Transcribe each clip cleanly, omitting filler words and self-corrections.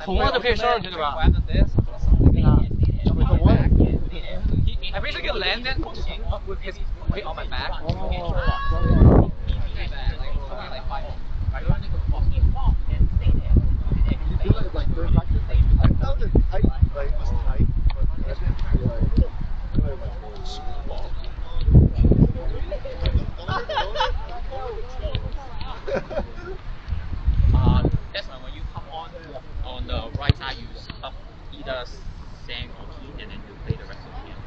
红了就可以升上去对吧？ I basically landed with his weight on my back. That's why when you come on the right side, you stop either Sang or Keith, and then you play the rest of the game.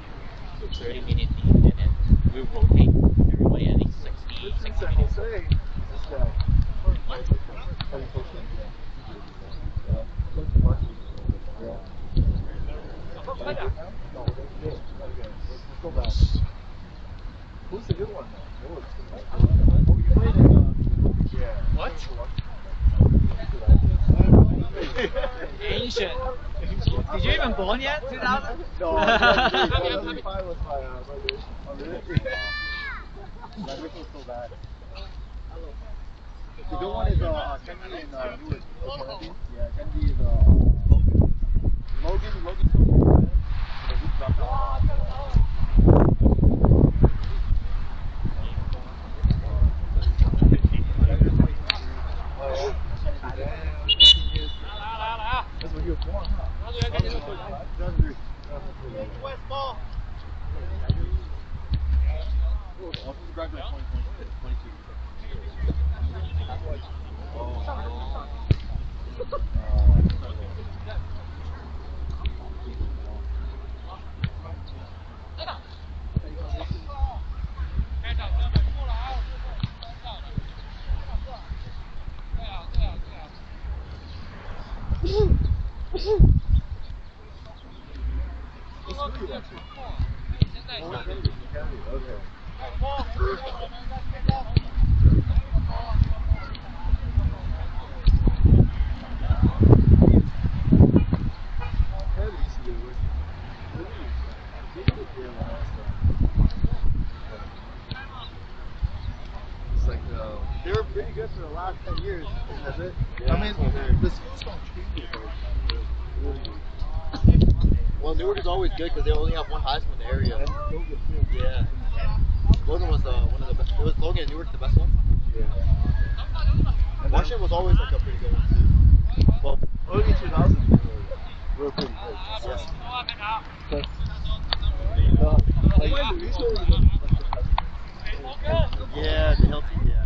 So 30 minutes each, and then we'll rotate everybody at least 60 minutes. Who's the good one? What? Ancient. Did you even born yet? 2000? No, 2005 was my graduation. Oh, really? Graduation was so bad. The good one is Kenji and Newark. Yeah, Kenji is Logan still pretty bad. He dropped out. That's when you were born, huh? 2003. West ball. Oh, he graduated 2022. They were pretty good for the last 10 years. That's it. Yeah. I mean, the schools don't treat you. Well, Newark is always good because they only have one high school in the area. Yeah. Logan was one of the best. It was Logan and Newark the best one. Yeah. Washington was always like a pretty good one too. Well, early 2000s were pretty good. Yes. Yeah, the Hill team. Yeah.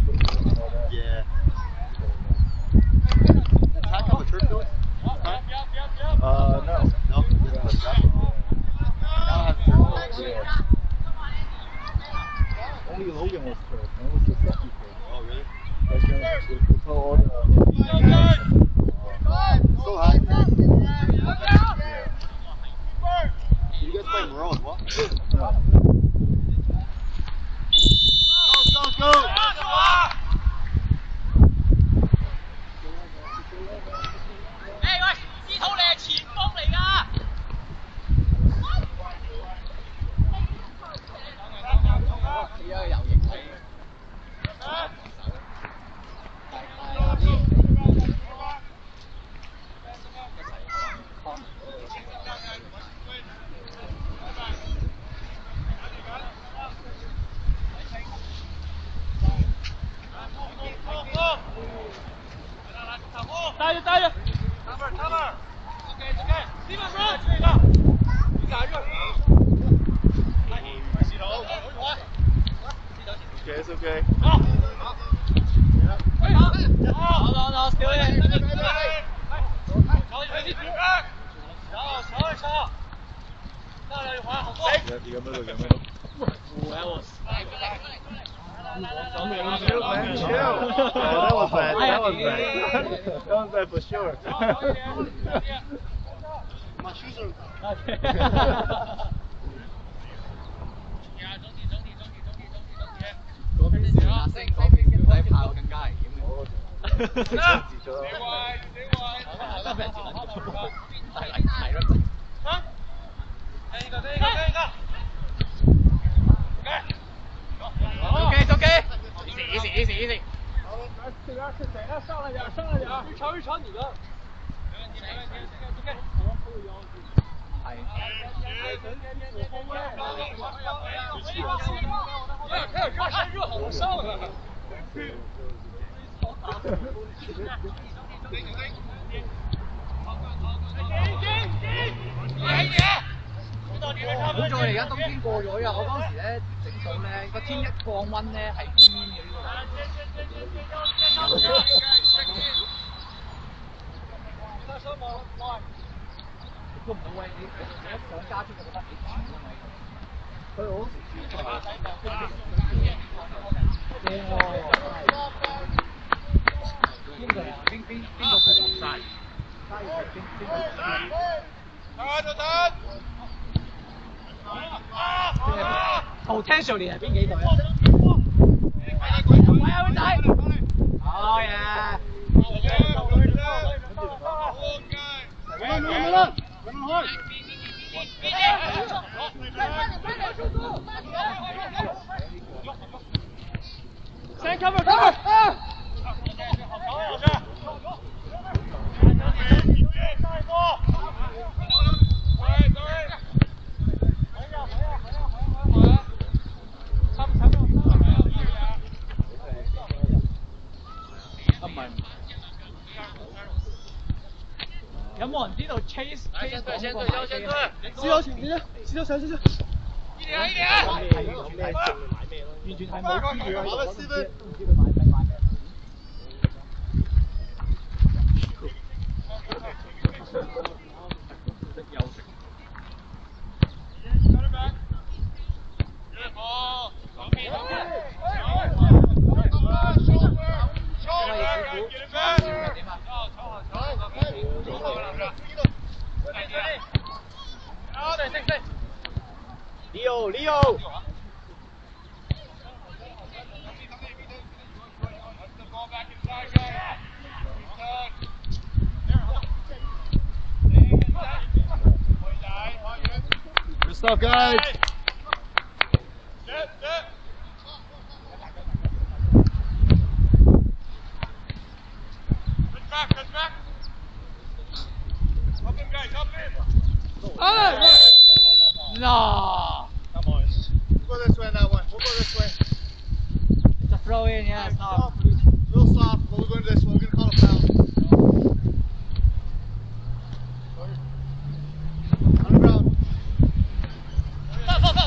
Yeah. Did Tack have a church build? No. No? This is basketball. Now has a church build. Yeah. Only Logan was church. That was the second church. Oh, really? Like, it's all so high. Did you guys play Monroe as well? No. Go! okay, it's okay. No, still in. Chill, man, chill. Oh, that was bad. That was bad. That was bad for sure. My shoes are. 嗰邊算啦，升嗰邊叫底炮更加危險。得俾人截撚咗，大禮睇咯。OK， easy。上来点，越传越传你的。开始热好上了。好在而家冬天過咗啊！我當時咧整到咧個天一降溫咧係偏嘅呢個。都唔好喂你一上家出就覺得幾煩啊嘛！佢好邊個負責晒？potentially 係邊幾隊啊？喂啊，妹仔！好嘢！先 cover！ 有冇人知道 Chase 先對，試咗前面啦，試咗上。一點。完全係冇資料，都唔知佢買咩。休息。Leo。Good stuff, guys. Good back. Up in, guys, up in. No. Come on. We'll go this way on that one. We'll go this way. It's a throw in, yeah. It's not. A little soft, but we're going this way. We're going to call a foul. On the ground. On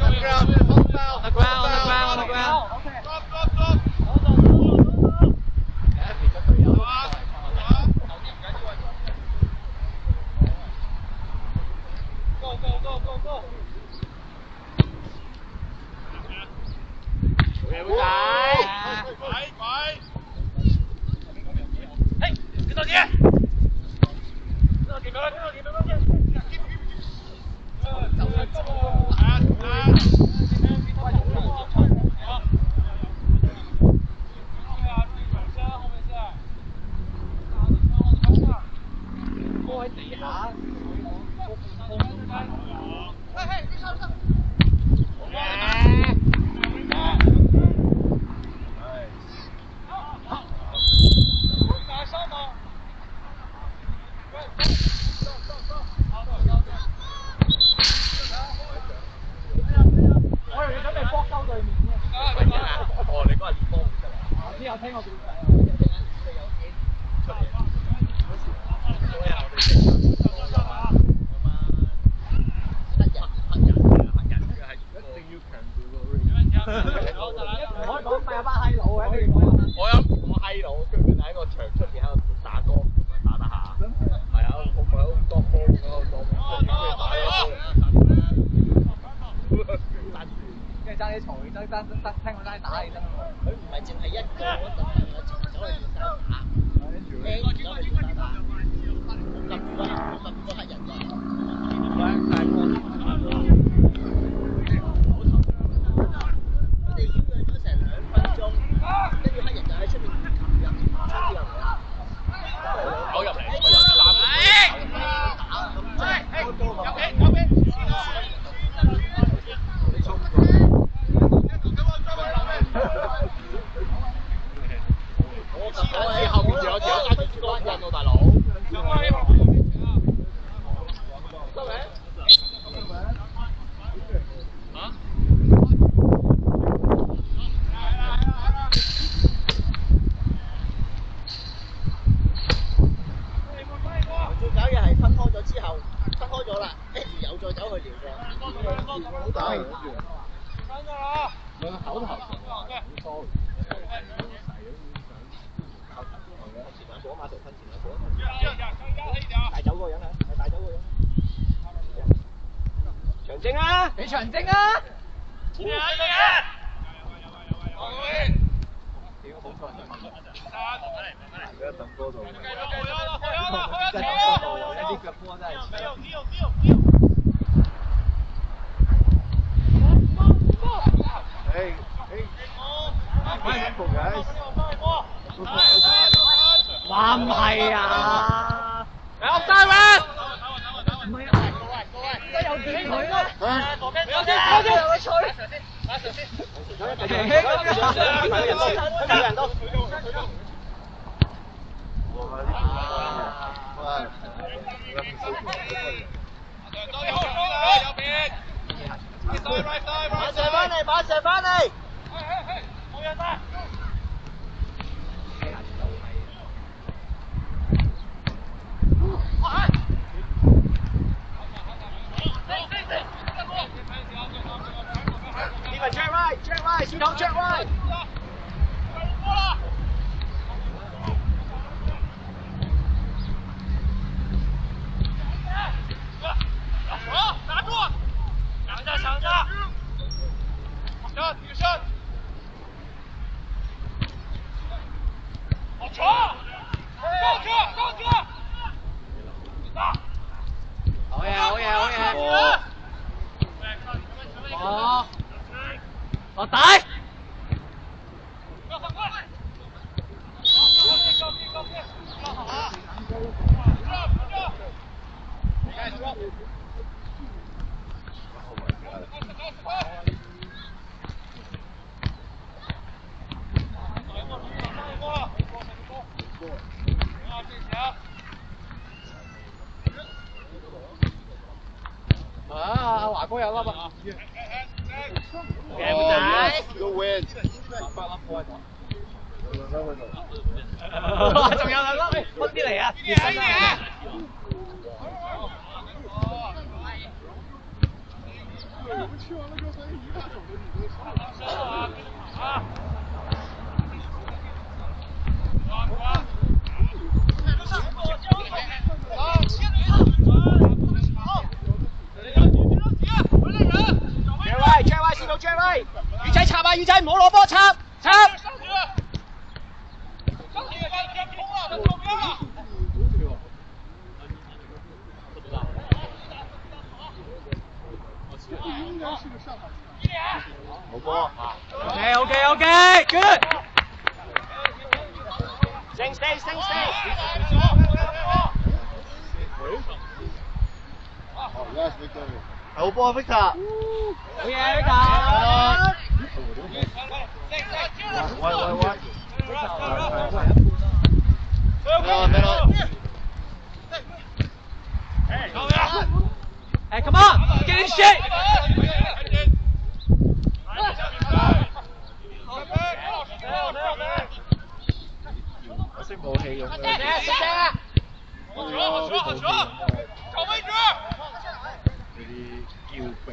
the ground. Call a foul. On the ground. Okay. Stop. Go. Okay, we 可以講咪有班閪佬嘅，你講有。我閪佬，跟住佢哋喺個場出邊喺度打歌，咁樣打下。係啊，我喺度當波咁樣當波，跟住爭啲嘈，爭聽佢爭打起身。佢唔係淨係一個，走去練打，走去練打。咁多黑人㗎。佢哋擾攘咗成2分鐘，跟住黑人就喺出面入攞入嚟。我後面仲有條揸住珠江印喎，大佬。最搞嘢係分開咗之後，分開咗啦，跟住又再走去聊過。好打啊！兩個口頭上話好多。大走嗰個人啊！係大走嗰個人。長征啊！俾長征啊！哇唔係啊！有單位。唔係啊！都有點佢咯。馬上翻嚟！Check right，小頭 check right。打住！抢着！女生，好传！上去！好嘢！哦，落底。啊，華哥有粒啊！鏡仔，Go win！仲有兩粒，分啲嚟啊！check right， 試到 check right， 魚仔插啊，魚仔唔好攞波插。好波。OK，good。Stay。好波 Victor。好嘢 Victor。喂。Hey, come on! Get in shape! 我識武器用嘅。好找位置！嗰啲驕兵。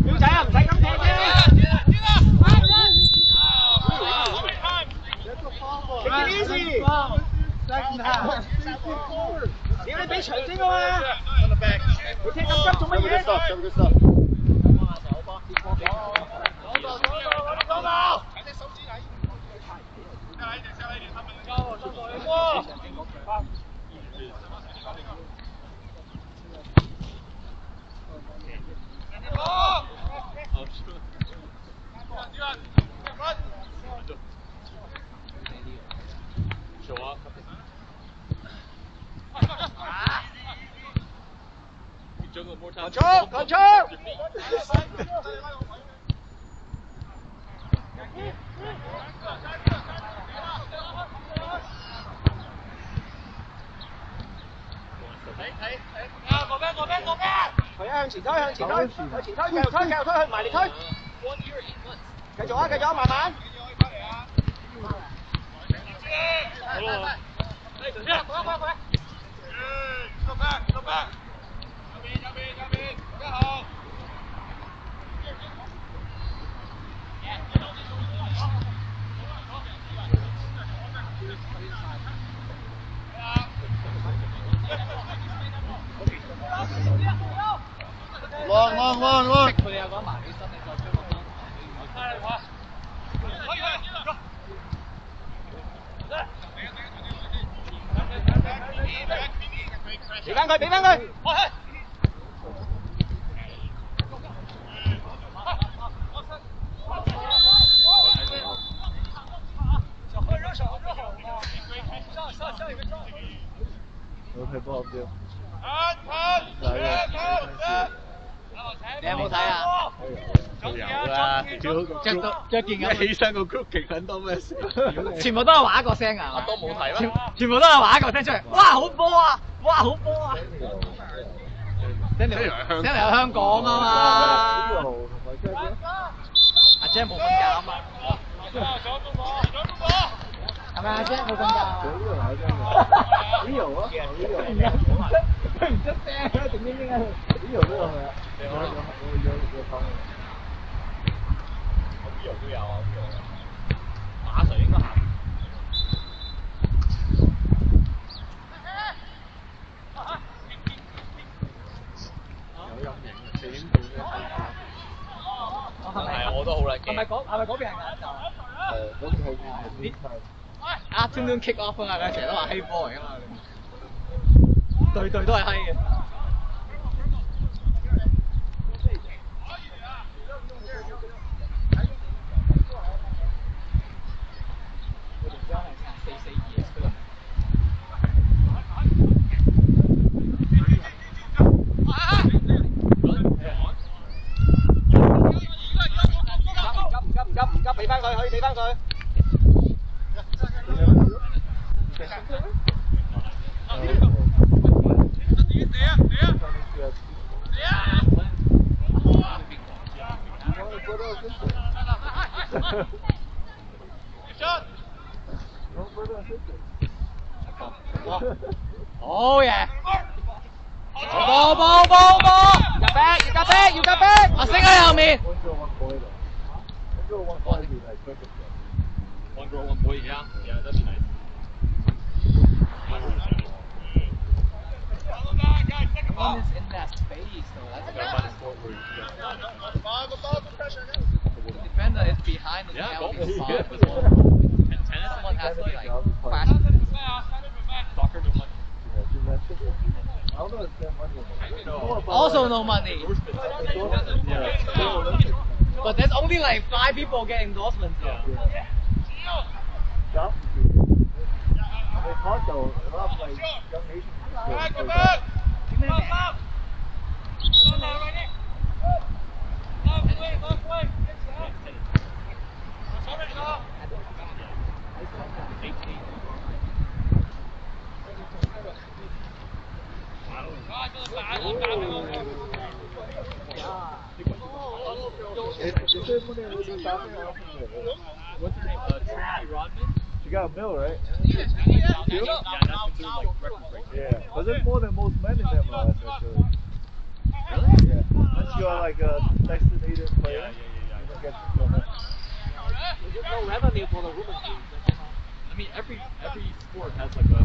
表仔啊，唔使咁踢啫。Easy。屌你俾長精啊嘛！你踢咁急做乜嘢？Control! 佢向前推，向前推，繼續推，埋嚟推。繼續啊，慢慢。Long. 佢哋有講埋起身，你再追落翻。俾翻佢。我睇波唔掉。你有冇睇啊？有啦，着件咁起身個 group 勁撚多咩事？全部都係話一個聲啊！我都冇睇咩？全部都係話一個聲出嚟，哇好波啊！哇好波啊！Daniel 喺香港啊嘛，阿姐冇瞓覺啊嘛，係咪阿姐冇瞓覺？Leo 啊佢唔出聲啊，靜英英啊！Leo 都有係啊，有講。我 Leo 都有啊 ，Leo 馬 Sir 應該行。係啊，我都好撚驚。係咪嗰邊係晏晝啊？嗰邊係 Afternoon kick off 啊！佢成日都話閪波嚟㗎嘛，對都係閪嘅。唔急，俾翻佢，可以俾翻佢。好嘢！波！要夾逼！阿星喺後面。One girl, one boy, yeah, that'd be nice. One is in that space, though. That's Gotta find a sport where you the defender is behind the penalty spot as well. tennis, Someone has to be like flash. soccer, no money. Also no money. But there's only like 5 people get endorsements. Yeah. They talk though, a lot of like young Asian What's her name? Tracy Rodman? She got a bill, right? Yeah, that's Was it more than most men in MLS actually? Really? Yeah. Unless you are like a designated player, you don't get to go. There's no revenue for the women's team. I mean, every sport has like a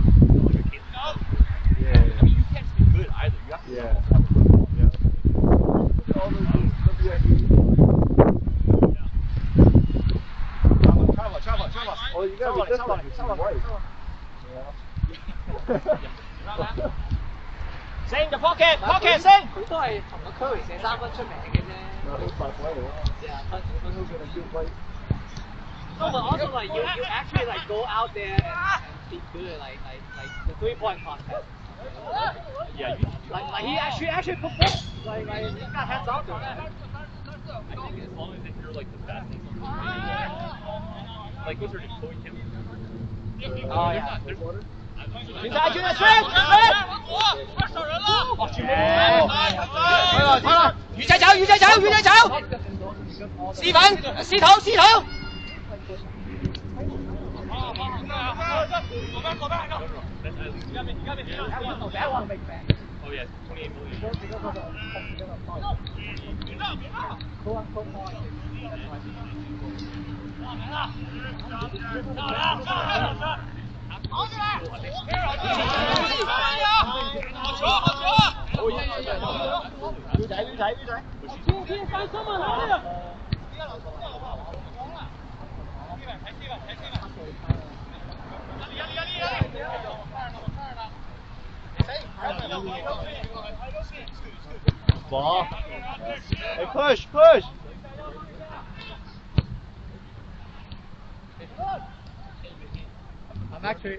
case. Yeah. I mean, you can't be good either. You have to Yeah. All those Oh, you gotta be different. You see white. Yeah. Sing the pocket, pocket, sing。佢都係同個區域射3分出名嘅啫。白鬼嚟咯。Yeah, I'm not gonna give white. no, but also like you actually like go out there and be good like the 3-point contest. Yeah, Like he actually performed. Like he got hands off to it. I think as long as if you're like the best at something, like what's her name, Chloe Kim? Oh yeah. 决赛，决赛，鱼仔走，魚仔走，魚仔走，思粉，司徒，司徒。Oh yeah, 28 million. Ball. Hey, push, push.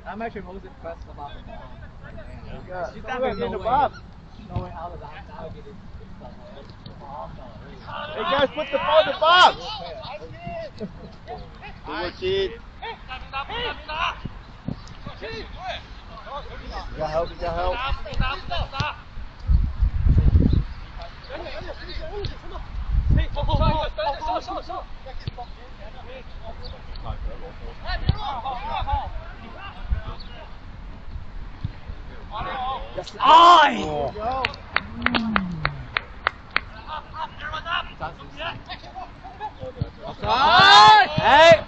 I'm actually most impressed about the ball. She's definitely in the box. Knowing how to navigate it. Hey guys, put the ball in the box. Cheat. You got help, you got help. Ai! Hey!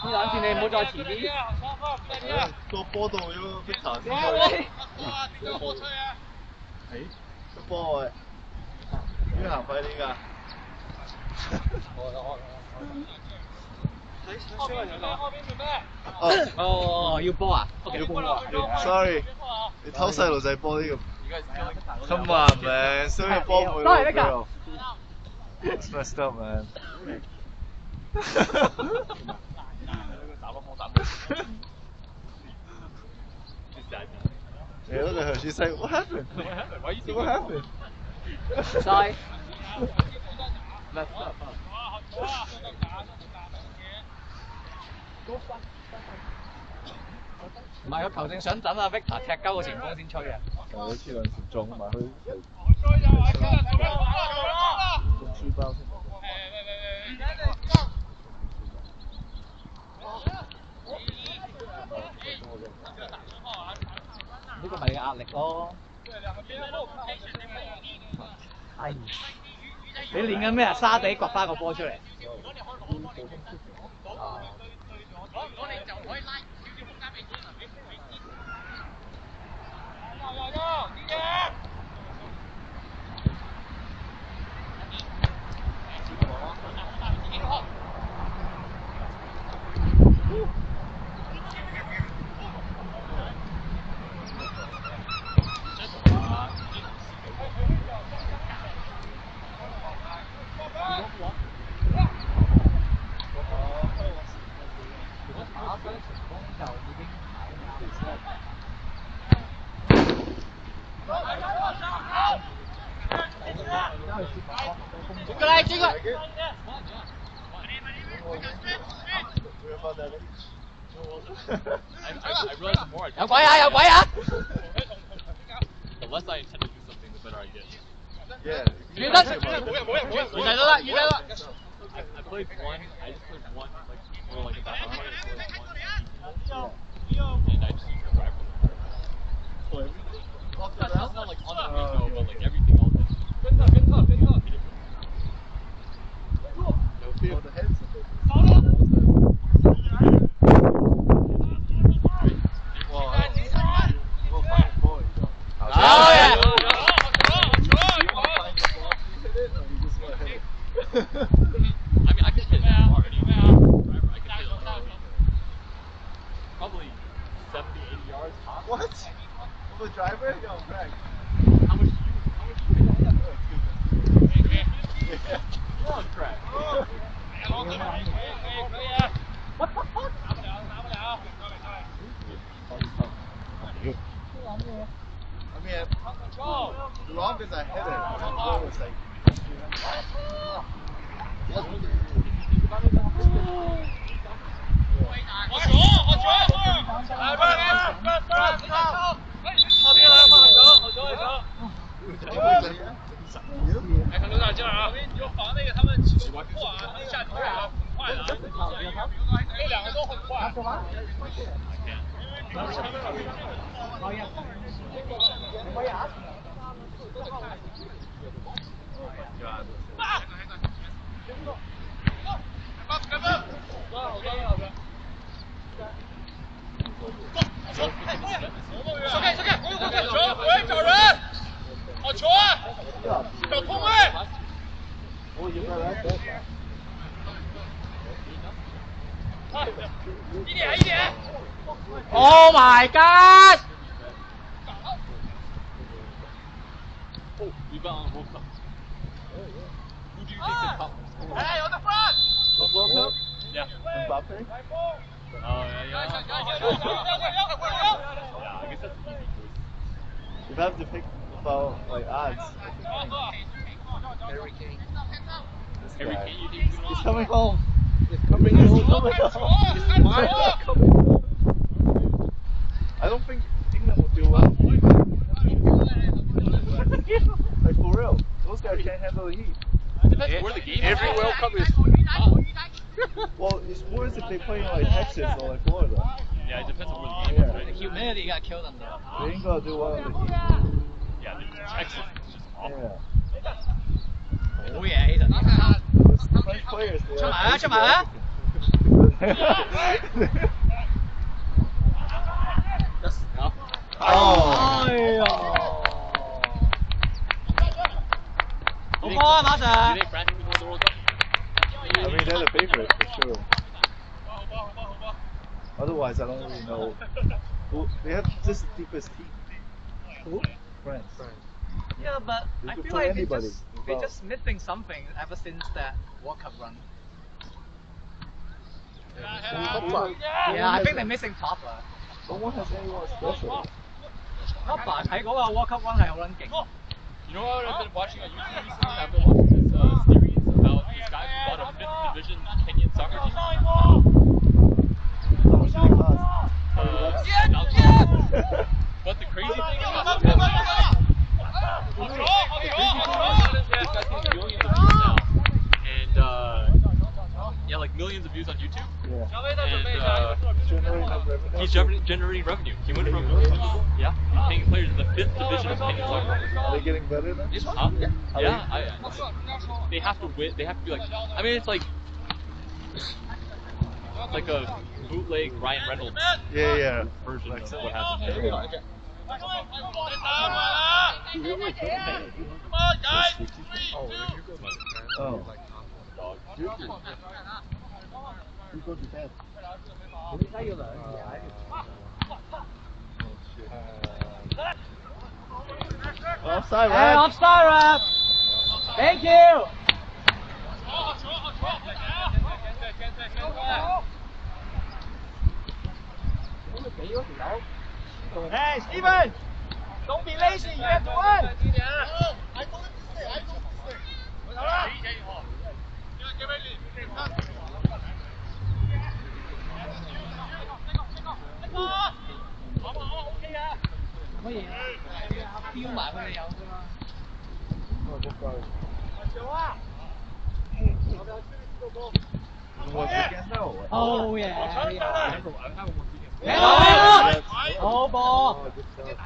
呢兩次你唔好再遲啲。個波度咗個 Victor 先。個波喂，邊行快啲㗎？哦，要波啊？要波啊 ！Sorry， 你偷細路仔波呢個。Come on man，所以波唔會攞俾我。It's messed up man。Yeah, look at her. She's like, what happened? Why you What happened? Sorry. Messed up, huh? 唔係個球證想等阿 Victor 踢鳩個前鋒先吹啊！佢黐兩時撞埋去送書包先。呢個咪你嘅壓力咯。係。你練緊咩啊？沙地掘翻個波出嚟。有鬼啊！有鬼啊！ The less I intend to do something, the better I get. Yeah. I played one. I just played one, like, or like a back. And I just used it forever. 70, 80 yards. What? The driver? Yo, Greg. How much do you pay? Yeah. You're on track. What the fuck? I mean, the longest I hit it, was like. Oh my god! Oh, we got on World Cup. Who do you think the top scorer? Hey, on the front! World Cup? Yeah. Mbappe? Yeah, I guess that's an easy choice. If I have to pick about like odds, Harry Kane, you think he's coming home. He's coming home. I don't think England will do well. Like for real, those guys can't handle the heat. Depends where the game is. Every World Cup is. Well, it's worse if they play in like Texas or like Florida. Yeah, it depends on where the game is, right? The humidity got killed them though. They ain't gonna do well in the heat. Yeah, Texas is just awful. Yeah. 好嘢，其實。 Those French players, they 出埋啊！ are- 出埋啊！ That's enough. Oh. 哎呀！好波啊，馬 Do Sir！ you think France can win the World Cup? I mean, they're the favorite for sure. Otherwise, I don't really know. Who, they have just the deepest team. Who? France. Yeah, but They I could feel play like anybody. they just missing something ever since that World Cup run. Yeah, I think they're missing Papa. No one has anyone special. Papa 睇嗰個 World Cup run 係好撚勁。 You know what I've been watching on YouTube recently? I've been watching this series about this guy who bought a 5th division Kenyan soccer team. But the crazy thing is, this guy's getting millions of views now, and yeah, like millions of views on YouTube. Yeah. And he's generating revenue. He went from yeah, he's paying players in the 5th division of Kenyan soccer. Are they getting better now? Huh? Yeah, they have to win. They have to be like. I mean, it's like a bootleg Ryan Reynolds Yeah. version of what happened there. Oh. Dog. Who goes to bed? Offside, Hey, right? offside ref! Thank you! Hey, Steven! Don't be lazy, you have to win! What嘢？標埋佢哋有㗎嘛？ Once again, no. Oh yeah! I have one weekend. That's-好波！ Oh, good stuff.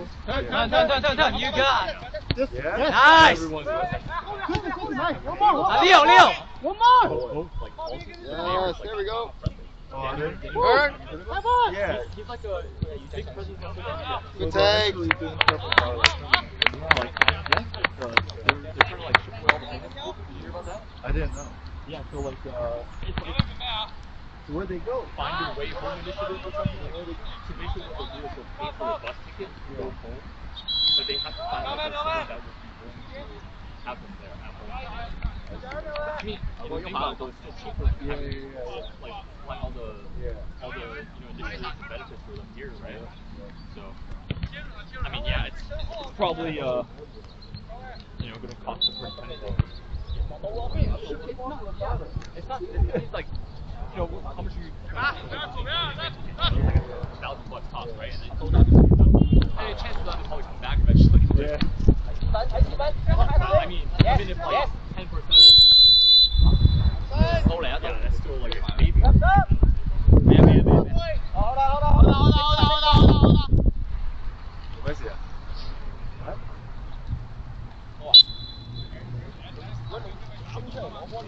Turn, you got it. Yeah. Nice! Everyone's Leo! One more! Yes, there we go. Oh, there- Yeah. He's like a big presence on social media. Good take. Actually doing stuff about it. Yeah. they're trying to like ship away all the payments. Did you hear about that? I didn't know. Yeah, so like so where they go? Find your way home initiative or something. Like, so basically what they do is they'll pay for the bus ticket to go home, but they have to find like a student that would be willing to have them there at home. I mean, well, think about it, though, it's still cheaper to have like fly all the initiatives and benefits for them here, right? So, I mean, yeah, it's probably going to cost a pretty penny though. It's not. It's like, how much are you trying to $1,000 tops, right? And then chances are they'll probably come back eventually. Yeah. I mean, even if like 10% of it slow down, yeah, that's still like a baby. Where's he at?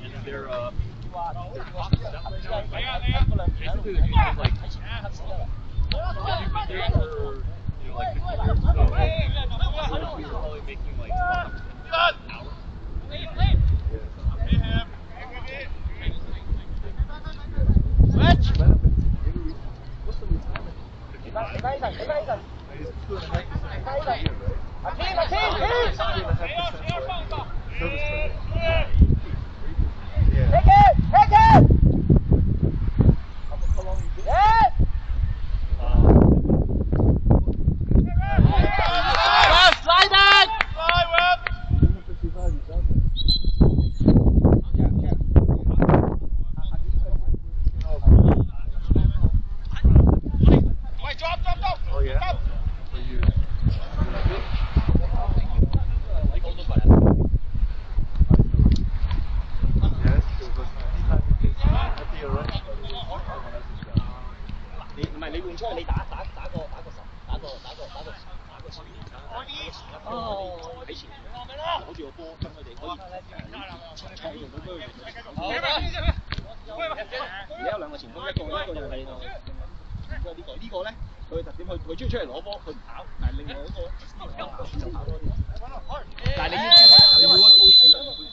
And they're basically they're like you've been there for like 50 years, so you're probably making like an hour.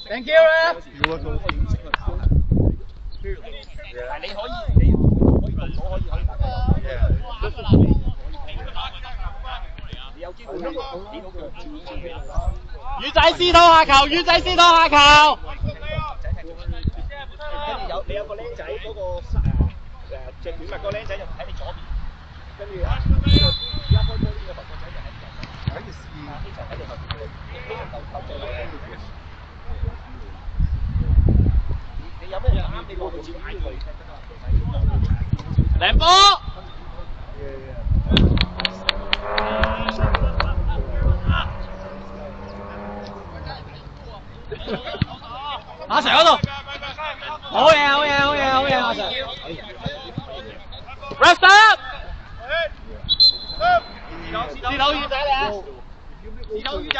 Thank you, ref.魚仔試到下球，魚仔試到下球。你有個僆仔嗰個隻短襪個僆仔就喺你左邊，跟住而家開波呢個頭個仔就喺你右邊。喺你就喺你後邊，呢個夠正。你有咩啱你過去照嗌佢。靚波。阿 Sir 嗰度，好嘢，好嘢，好嘢，好嘢，阿 Sir。Rest up！ 試到魚仔嚟啊！試到魚仔。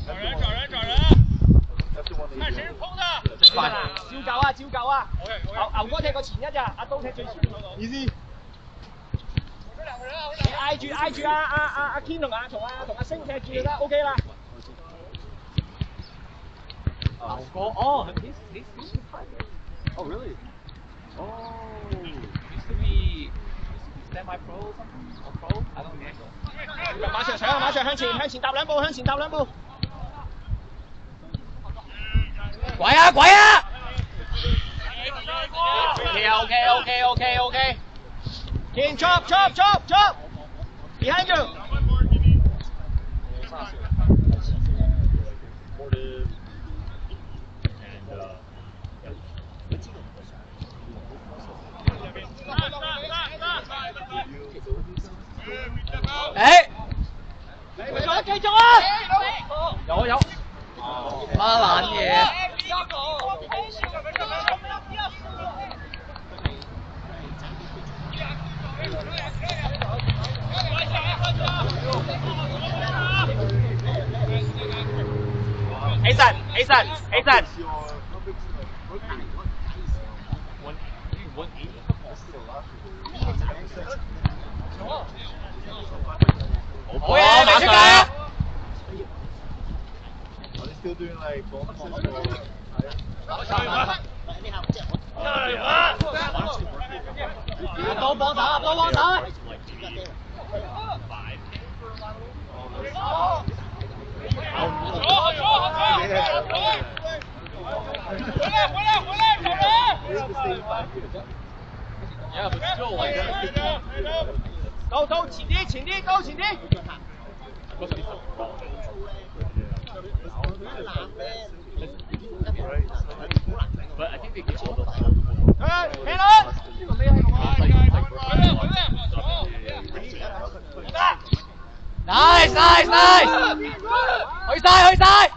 找人！看誰是空的。照舊啊！牛哥踢過前一隻，阿刀踢最前。Easy。你挨住阿 Ken 同阿星踢住就得 ，OK 啦。牛哥，哦，he's oh really? Oh, used to be semi-pro or something? Or pro? I don't know. 馬上向前踏兩步。鬼啊！OK。Ken chop behind you。繼續啊！有。乜撚嘢？起身！好嘢，未出界啊！ Are they still doing like bonuses or? 多幫手，多幫手！到前啲，前啲，到前啲！ But I think they get all those. Nice, nice, nice! 去晒，去晒！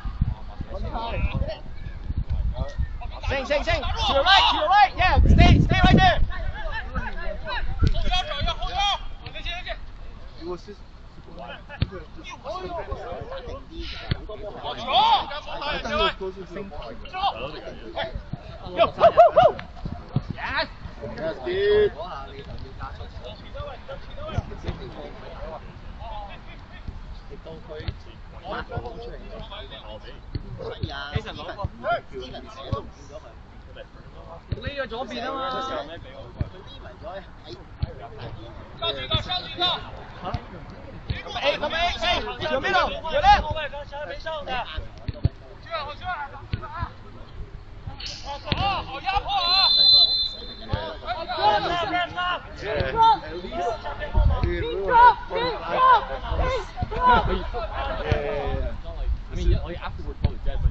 升！ To the right, yeah, stay right there. It was just. I thought it was closer to the point. Yes! That's good. 其實攞個寫都唔見咗佢。匿咗左邊啊嘛。佢匿埋咗喺。上去有咩路？有咧。好壓迫啊！ I mean, like afterward, probably dead, but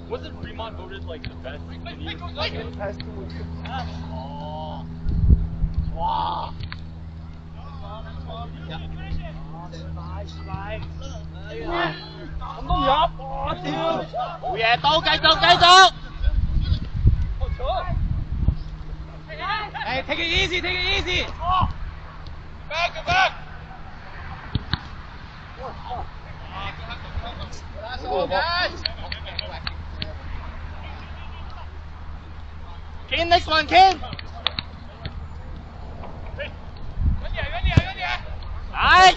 wasn't Fremont voted like the best in the Past 2 weeks. Wow! 好嘢，到繼續。Hey, take it easy. Back. Let's go, guys. Ken, next one, Ken. Nice.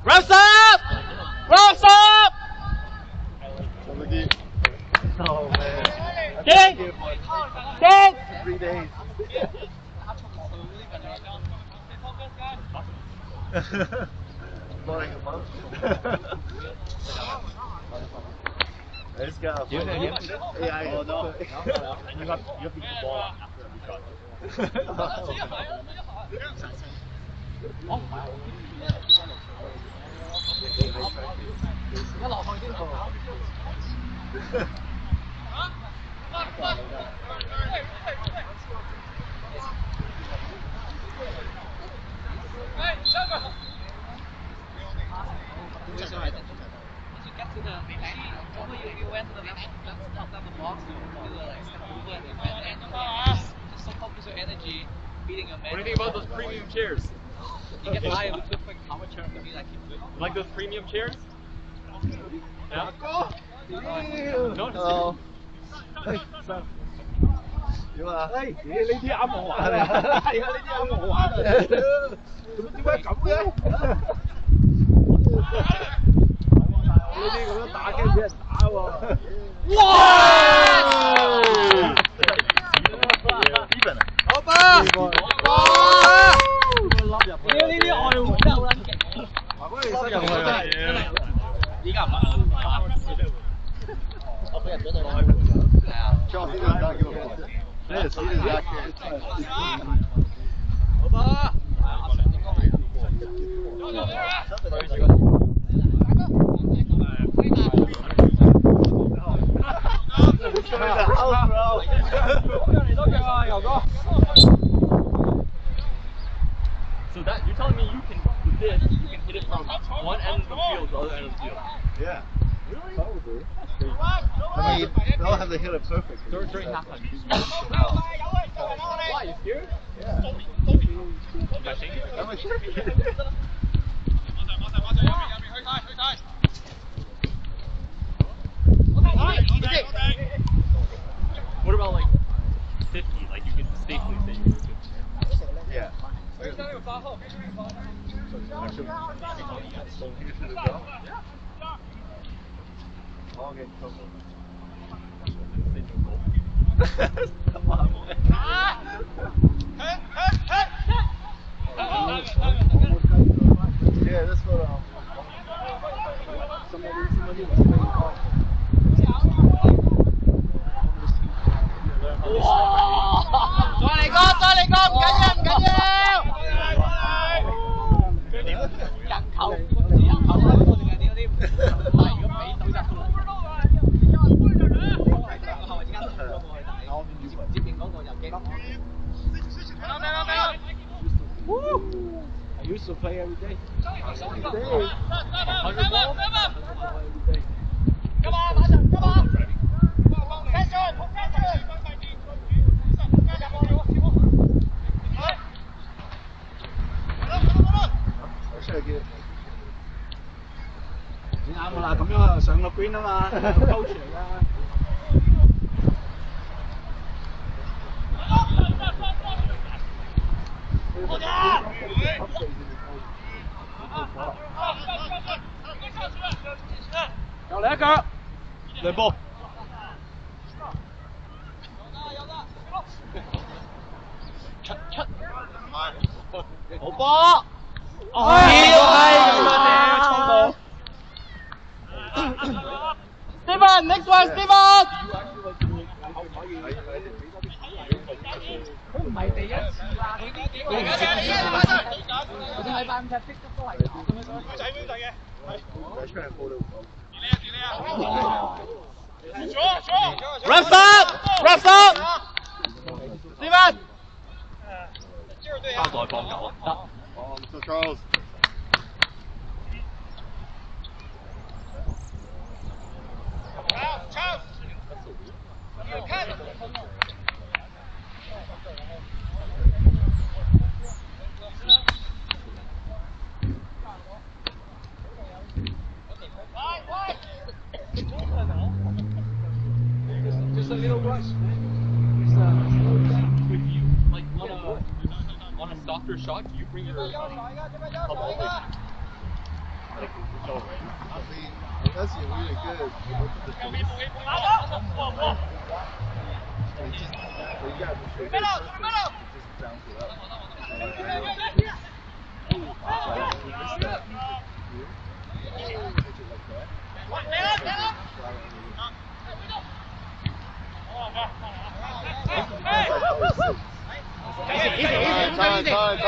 Wraps up! Oh man. Ken! 3 days. More like a month. I just got a phone. AI. Oh no. You have to keep the ball after every shot. Oh, wow. 一落去先好。What do you think about those premium chairs? You get high with different power chair to be like Like those premium chairs? Yeah. No. Oh. Hey, Sam. 點啊？呢啲啱我玩啊！係啊，呢啲啱我玩啊！做乜解咁嘅？我呢啲咁樣打機俾人打喎。哇！好吧。哇！呢啲外援真係好撚勁。華哥你塞入去啊！依家唔係。我俾人咗對外援。係啊。好吧。So that you're telling me you can with this you can hit it from one end of the field to the other end of the field? Yeah. Really? Probably. I mean, they all have to hit it perfect. During halftime. Why? You scared? Yeah. Am I shaking? Am I shaking? What about like 50? Like you can safely say you're 50. Yeah. Okay, come on. Yeah, that's what somebody was saying.再嚟個，唔緊要。人球，我哋人球我哋係點嗰啲，但係如果俾到就後衞之間過去，但係接應嗰個又驚。I used to play every day. Come on, come on. Attention.啱㗎啦，咁樣啊上個 green 啊嘛 ，coach 嚟㗎。又嚟一腳，兩波。出，好波！係咁啊！衝到。Steven, next one, Steven。佢唔係第一次啦，佢呢幾個。我哋禮拜五踢 pick up 都係咁樣。仔嘅，係。出嚟報到。Wraps up, Steven。交代放狗啊！得。哦，Mr. Charles。Just a little rush. With you, like on a softer shot, do you bring your elbow? Like no way. Unless you're really good. Time.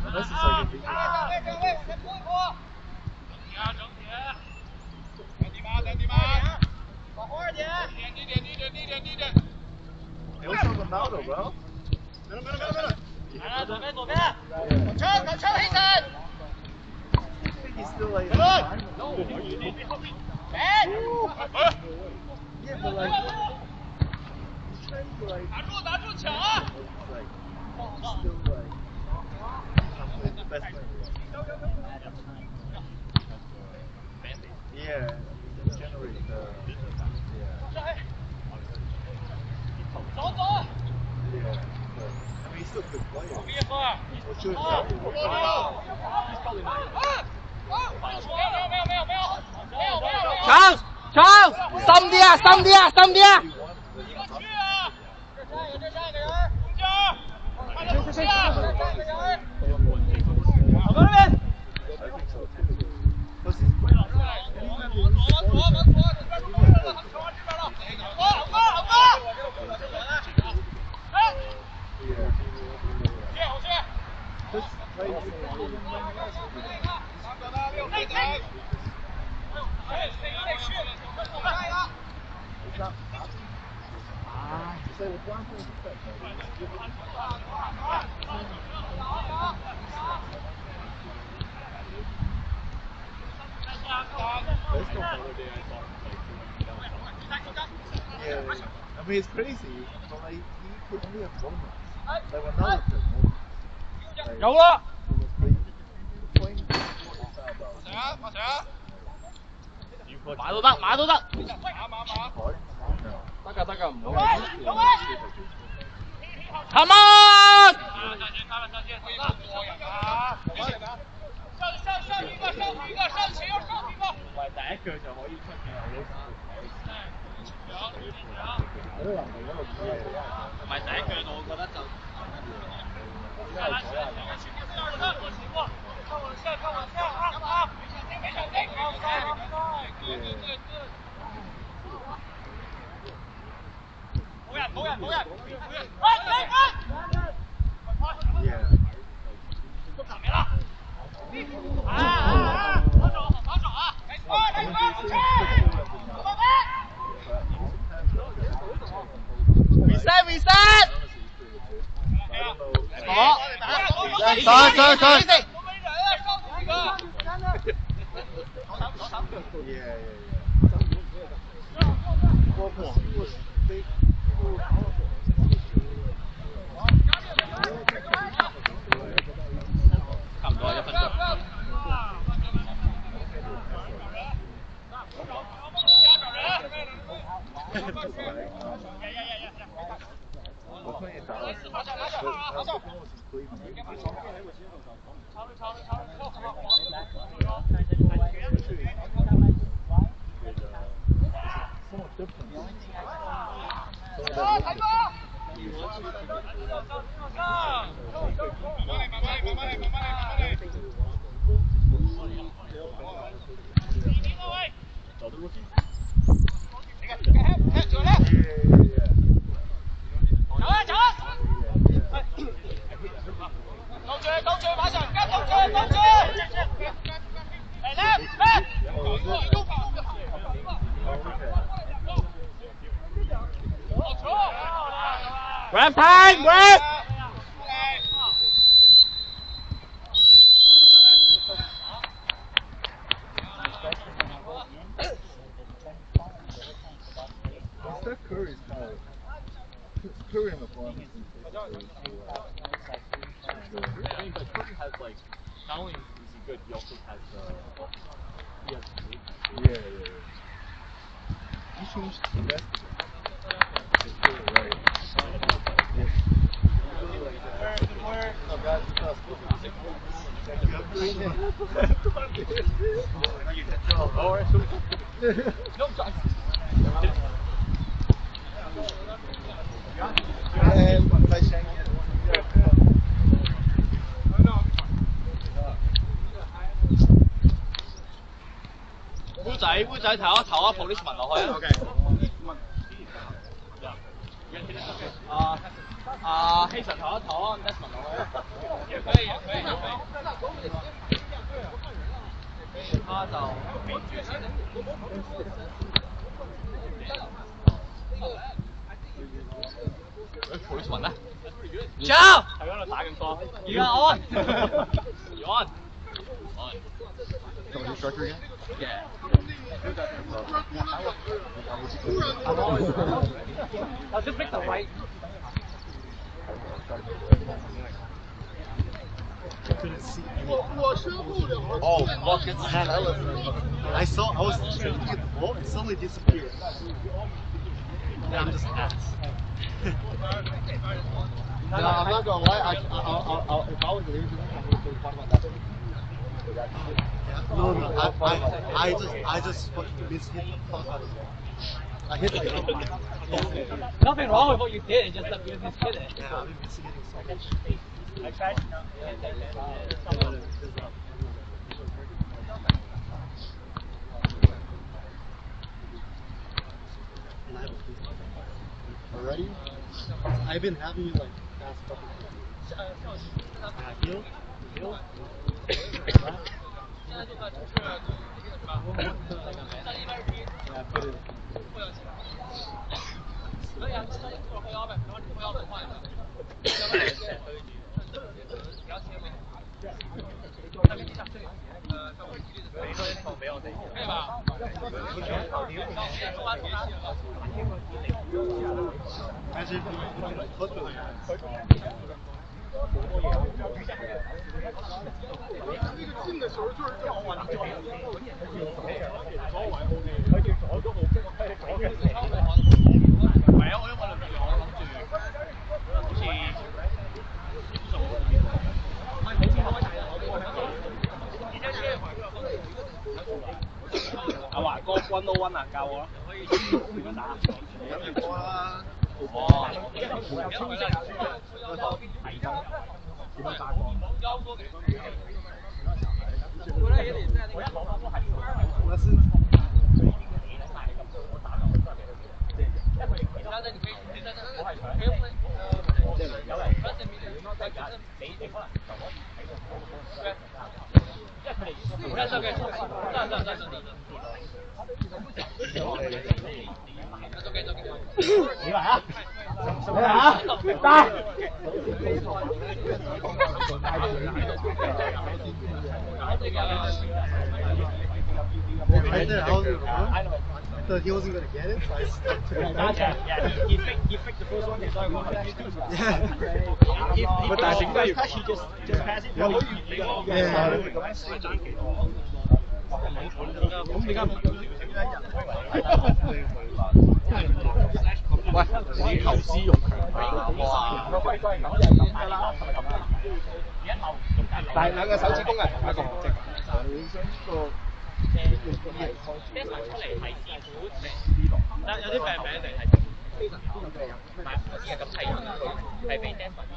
Unless it's like a big Hey, what's up with Ronaldo, bro? still like fine. No. Yeah, but like trying to like like still like I'm the best player. Yeah, generally yeah. Yeah, but I mean he's still a good player. Well, sure, Charles Charles 深啲啊深啲啊深啲啊Yeah, I mean it's crazy, but like he could only have moments. Like when Ronaldo could have moments. Like, 有啦 the point is not about 買都得買都得 No. 得㗎唔好 Come on 喂，第一腳就可以出嘅，唔係第一腳我覺得就。冇人！Reset！ 上 Yeah. Well, because he was big. 差唔多1分鐘。我突然打了，我跟我是 Cleveland。somewhat different. Grab time, grab! Steph Curry's kind of Curry in the form. But Curry has like not only is he good, he also has he has Yeah. He changed the best of it. Right.烏仔投一 policeman 落去啊 ！OK。希神投一 Desmond 落去啊！可以。他就policeman 咧？走！喺嗰度打緊波。而家安。striker again? Yeah. I'll just make the right. Couldn't see anything. Oh, fuck, it's hella. I was trying to get the ball and suddenly disappeared. Yeah, I'm just ass. No, I'm not gonna lie. If I was there, I would have thought about that. No, I just fucking mishit the fuck out of it. I hit like Nothing wrong with what you did, it's just that you just hit it. yeah, I've been missing hitting so much. Okay. Already? I've been having it like the past couple of days. Heel? Yeah, put it. Imagine if you could like clip it.阿華哥 one on one 啊，教我啦，點樣打？你嚟啊！你嚟啊！帶。Right there, I thought he wasn't going to get it, so I stuck to it. Yeah, he faked the first one, so I won. Yeah. But I think that he just pass it. Yeah.喂，啲投資用強化，哇！但係兩個手指公係同一個目的。你想呢個出嚟係師傅有啲病名嚟係。非常唔係咁係係俾 Desmond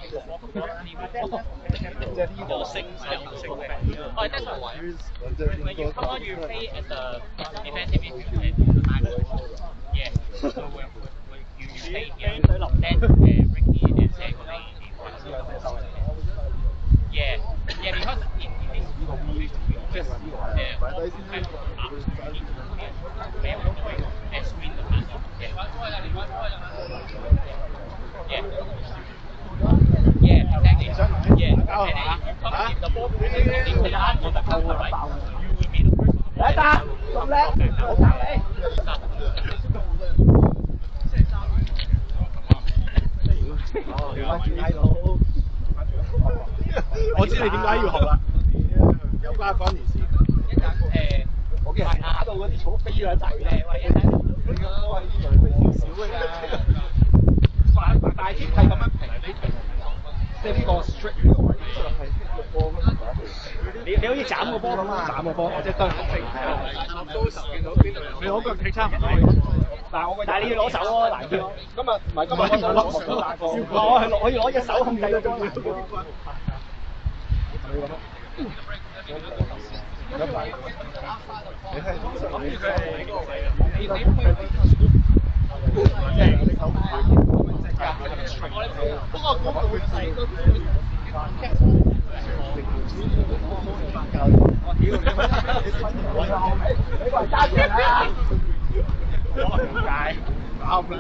呢個星有性病。哦 Desmond 話 when you come on you play as a defensive midfielder and you mark yeah so when you play here then Ricky and Sam yeah because in this just and screen the pass yeah exactly yeah and then if you come if the ball on the counter right you will be the person 嚟打咁叻，我教你。我知你點解要學啦，有關關連事。我見人打到嗰啲草飛咗一齊咧，少㗎大鐵係咁樣平，即係呢個 strict 呢個位，你好似斬個波咁啊！斬個波，我即係當然正係。高手見到邊度？你攞腳踢差唔多。但係你要攞手咯，難啲咯。今日唔係今日我想攞，我可以攞隻手控制個波。不過嗰個會細個。我屌你！你話揸住啊！點解？啱啦。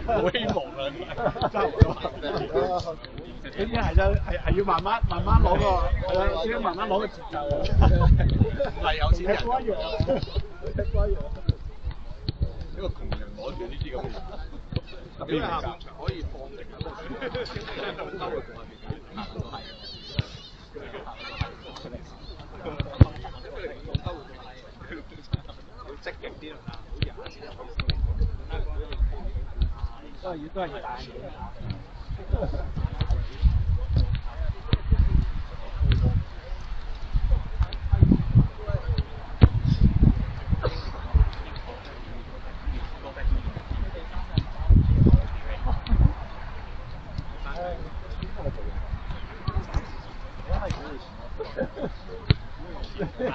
冇希望啦，爭唔到。呢啲係要慢慢攞個，要慢慢攞個節奏。唔係有錢人。一樣。一個窮人攞住呢啲咁嘅嘢，特別下半場可以放力啊！要積極啲啦，都係要大嘢。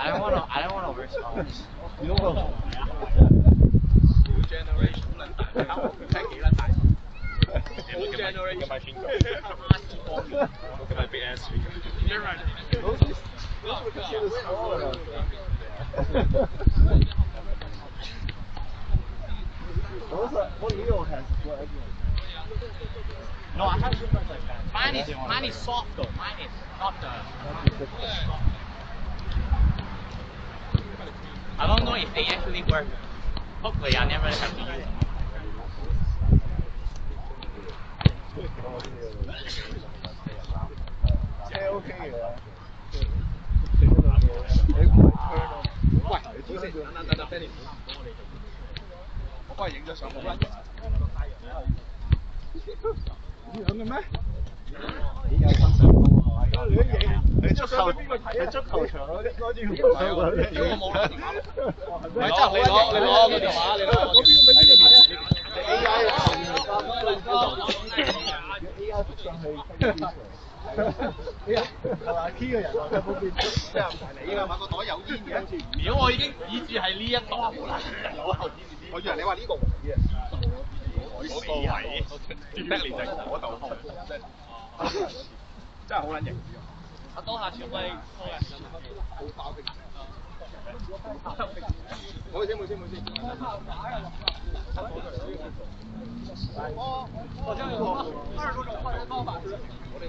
I don't want to respond. New generation 好撚大，佢睇幾撚大？New generation 咁咪邊個？咁咪 Big S。You're right. What Leo has is what everyone. No, I have mine is soft though. Mine is not the. I don't know if they actually work. Hopefully, I never have to use them. OK 嘅。喂，你知先？等 Benny。我幫你影咗相冇啦。咁樣嘅咩？你有心上高喎，你影，你足球場嗰啲攞住我冇攞電話。唔係真係好攞，你攞個電話，你攞。嗰邊俾邊個睇啊？AI 後面AI 覆上去。係嘛 ？Key 嘅人喺嗰邊，即係唔係你㗎嘛？個袋有煙嘅。如果我已經指住係呢一度啦，我以為你話呢個位啊。嗰個位，叻年就嗰度，真係好撚型。阿當下全威，好爆的。冇先。好像有20多种换人方法，是吧？睇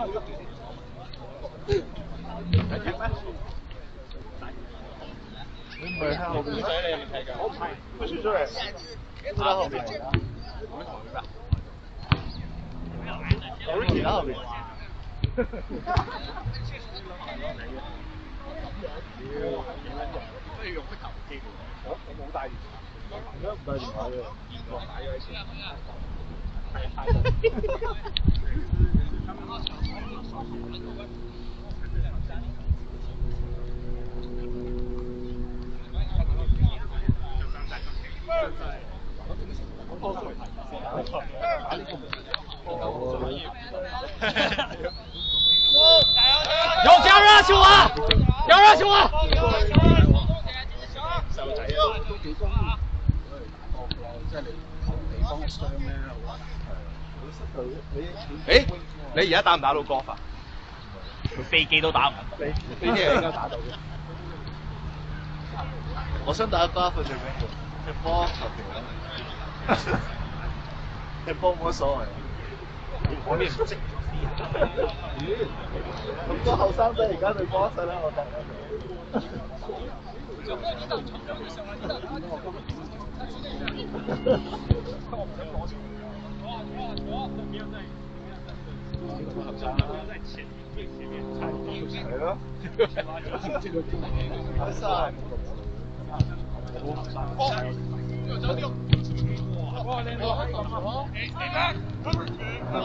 踢咩？你唔係喺後邊？水你有冇睇㗎？我唔係，佢輸咗嚟。喺後邊嚟㗎。有啲其他後邊。都要用個頭機。我冇帶電話。而家唔帶電話嘅，我買咗先。有加熱球啊！加熱球啊！細路仔啊，都幾中意。即係你幫傷咧，好難。你而家打唔打到golf啊？飛機都打唔到。飛機係應該打到嘅。我想打golf最尾踢波特別。踢波冇乜所謂。我哋唔識。咁多後生仔而家對波一世啦，我覺得。係咯。開晒。哇！你攞喺咁啊！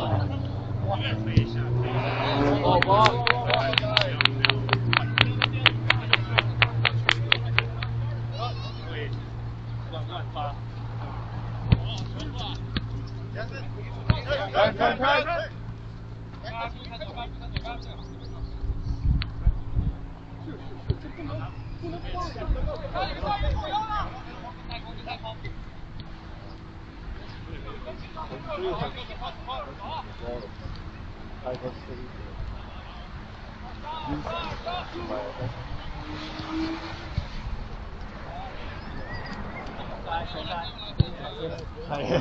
係啊，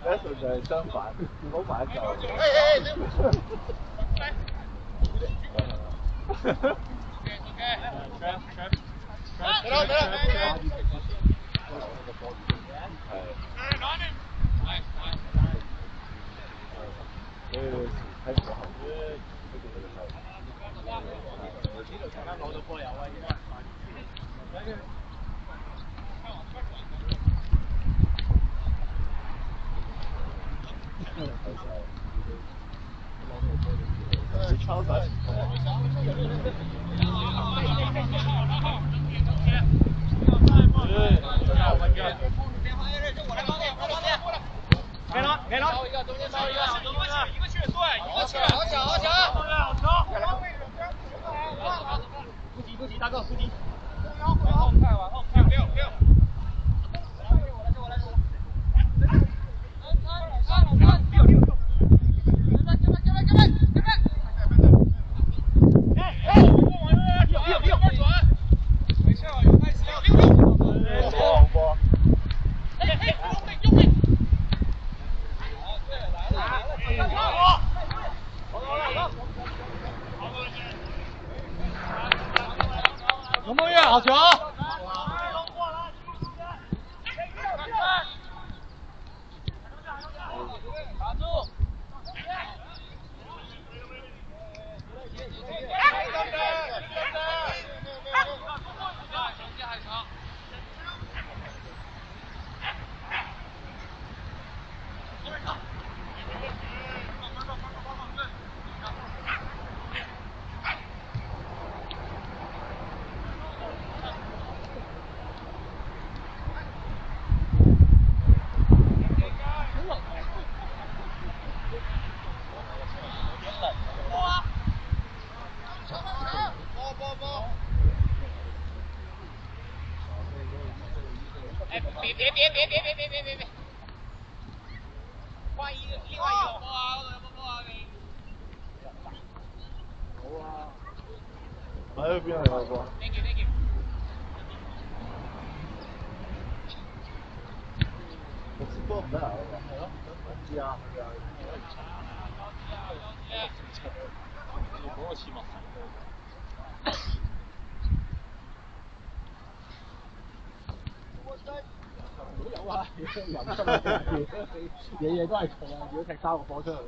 一順就係相反，唔好買一嚿。攞到波有啊！你超仔。给了，一个中间包一个，一个去，对，一个去，好抢，好抢，好抢，不急，大哥不急，往后看，六，龙梦月好球！打住！别！换另外一个。好啊。喺邊嚟個波 ？Thank you。波唔得啊！係咯，知啊，嗰個似墨有啊，人出嘢都係佢啊！如果踢3個波出去。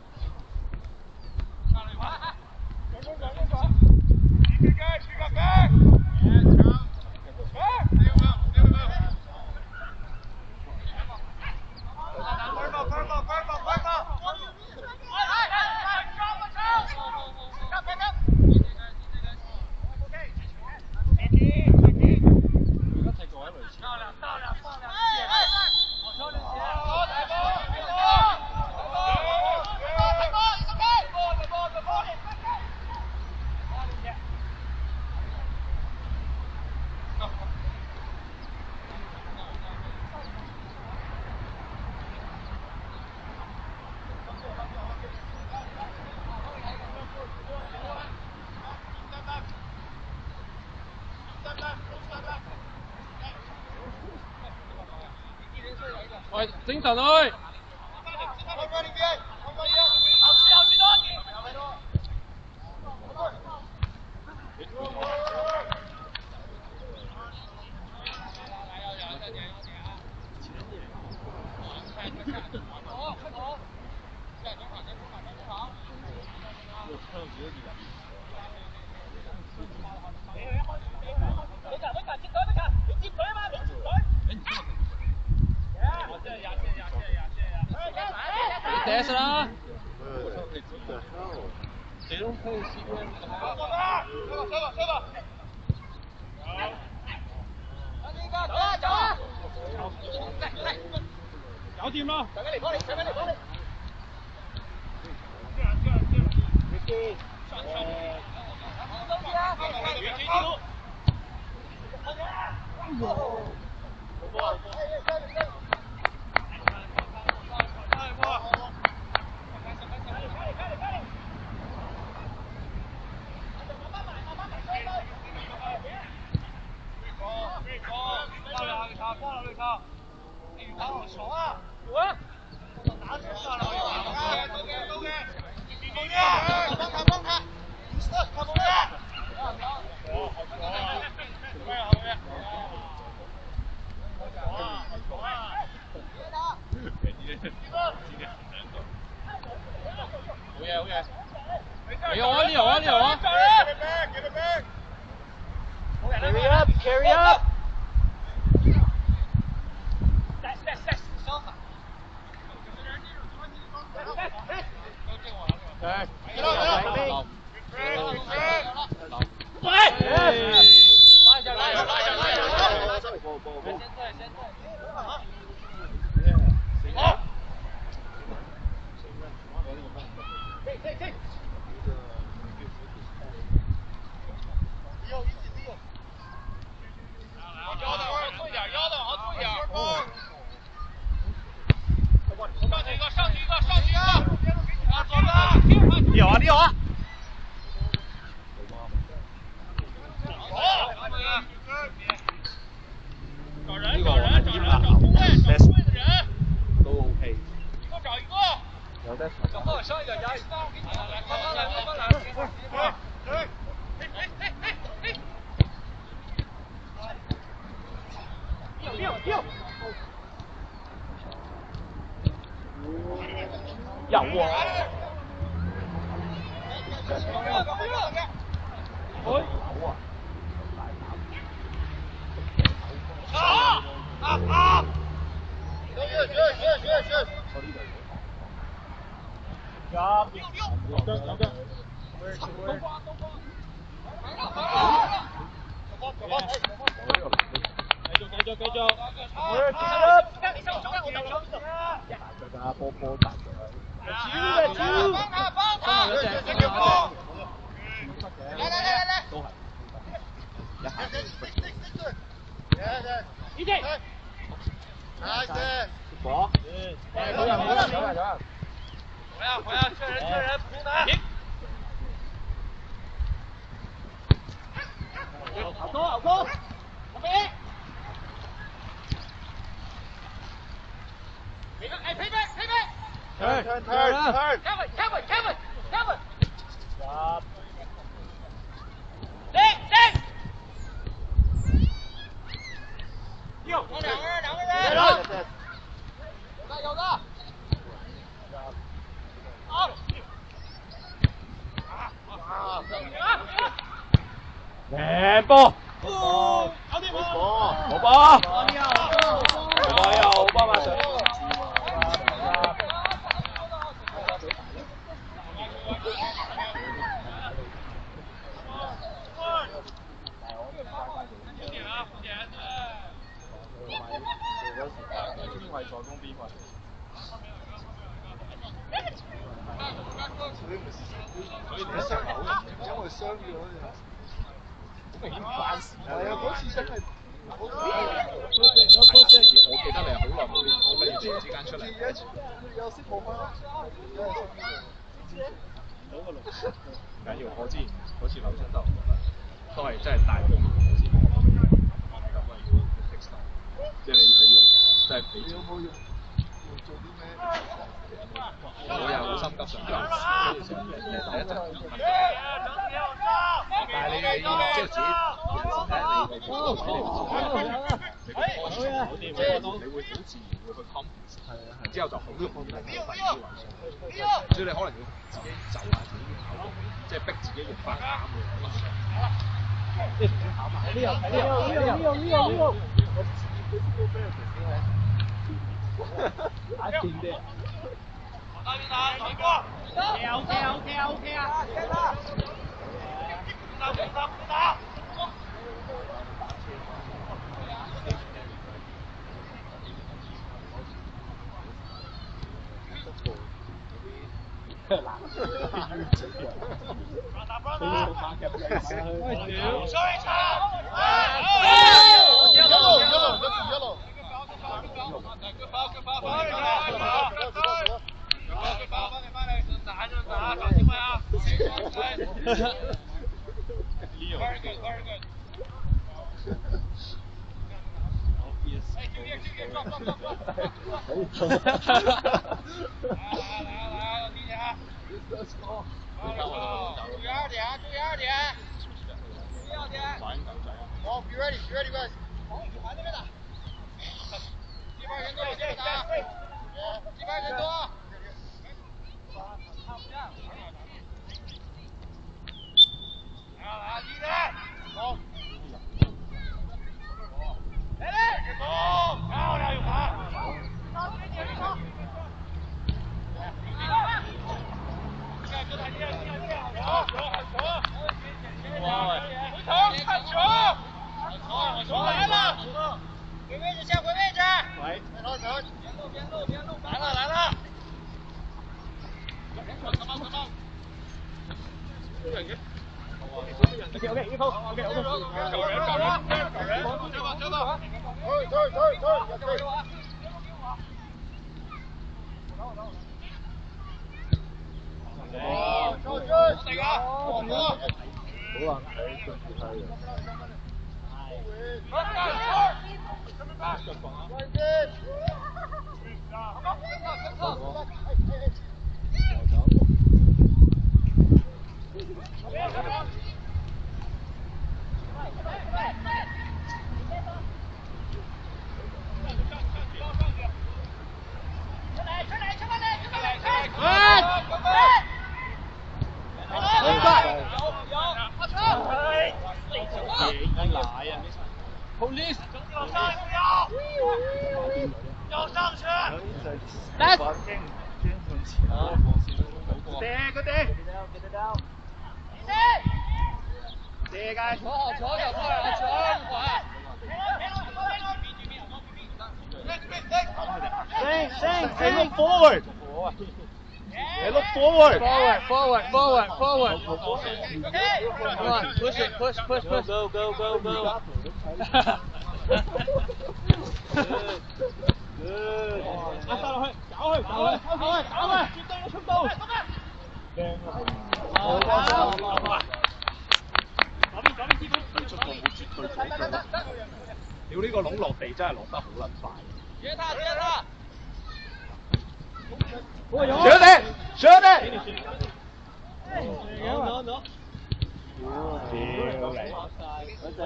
喂，精神去！Test 啦！谁都可以西边。搞掂啦！上緊嚟幫你。放了，有啊，你有啊，你有啊。Carry up, carry up. OK，找人，走吧。哦，好難睇，上次睇嘅。Police！ 要上去！來！射！左右快，左快！ Hey, look forward! Hey, look forward! Forward. Come on, push it. Go. Good. 壓晒落去，搞佢，絕對嘅速度。正左邊支佢速度冇絕對左腳。屌呢個籠落地真係落得好撚快。接他！上嚟！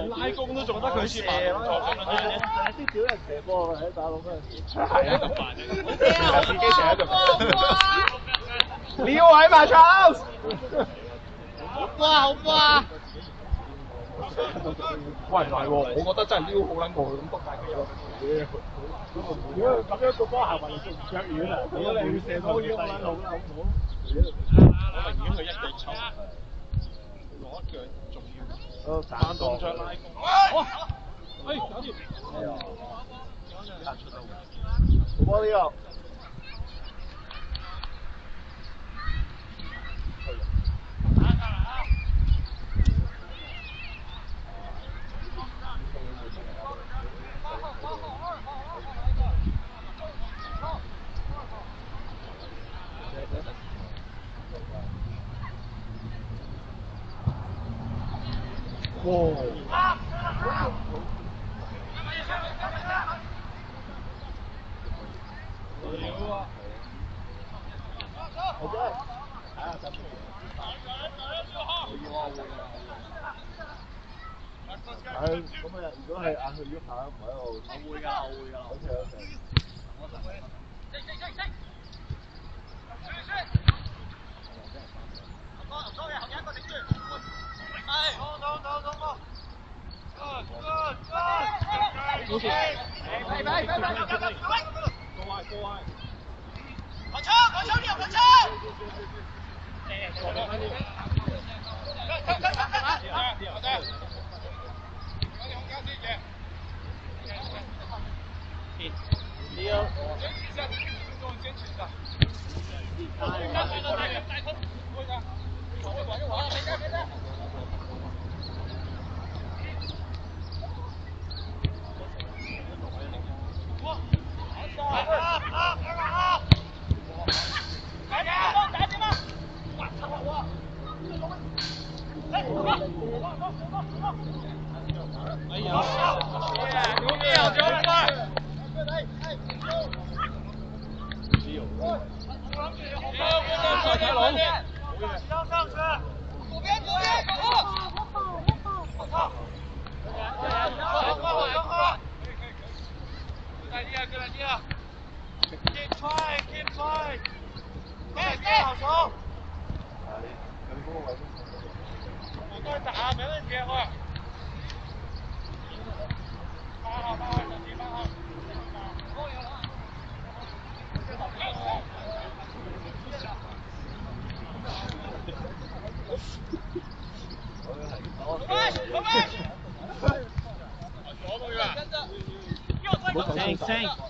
拉弓都仲得佢射啲少人射波喺打龍嗰陣時。係啊，咁煩自己成日喺度。撩位嘛 ，Charles！ 好波！喂，唔係喎，我覺得真係撩好撚過去咁篤大機咯。如果咁樣個波行埋嚟仲唔腳軟啊？如果你射波已經好撚好啦，好唔好？我寧願佢一腳抽，攞一腳仲要慢動作拉弓。好，搞掂。好波呢個。咁啊，如果係硬去喐下，唔喺度。我會㗎。OK。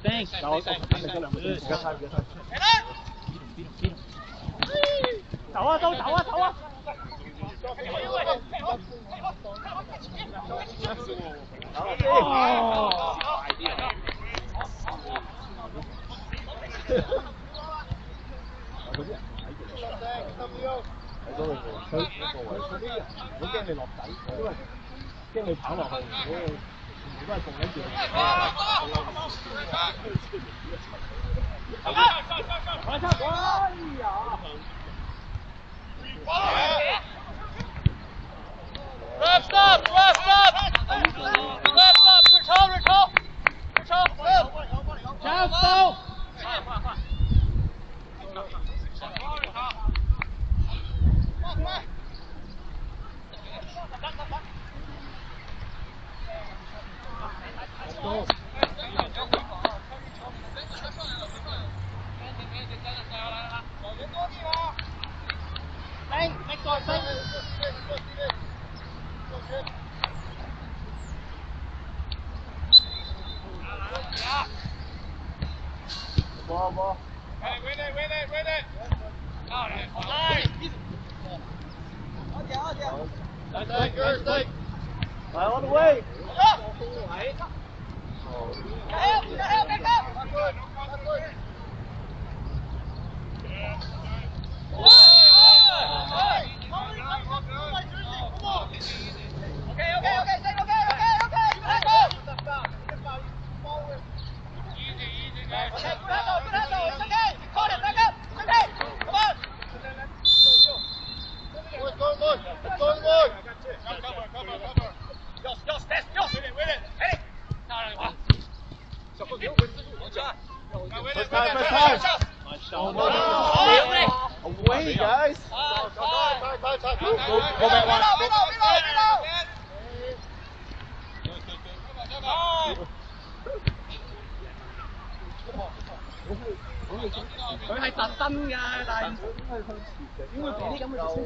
Thanks. 走啊！睇到你推嗰個位，我驚你落底，因為驚你跑落去，我都係共緊住。Ref stop! Ref stop! Ref stop! 日超日超日超！加油！波。Win it! Right all the way. Away, guys. Go back one. 佢係特登㗎，但係點會俾啲咁嘅消息？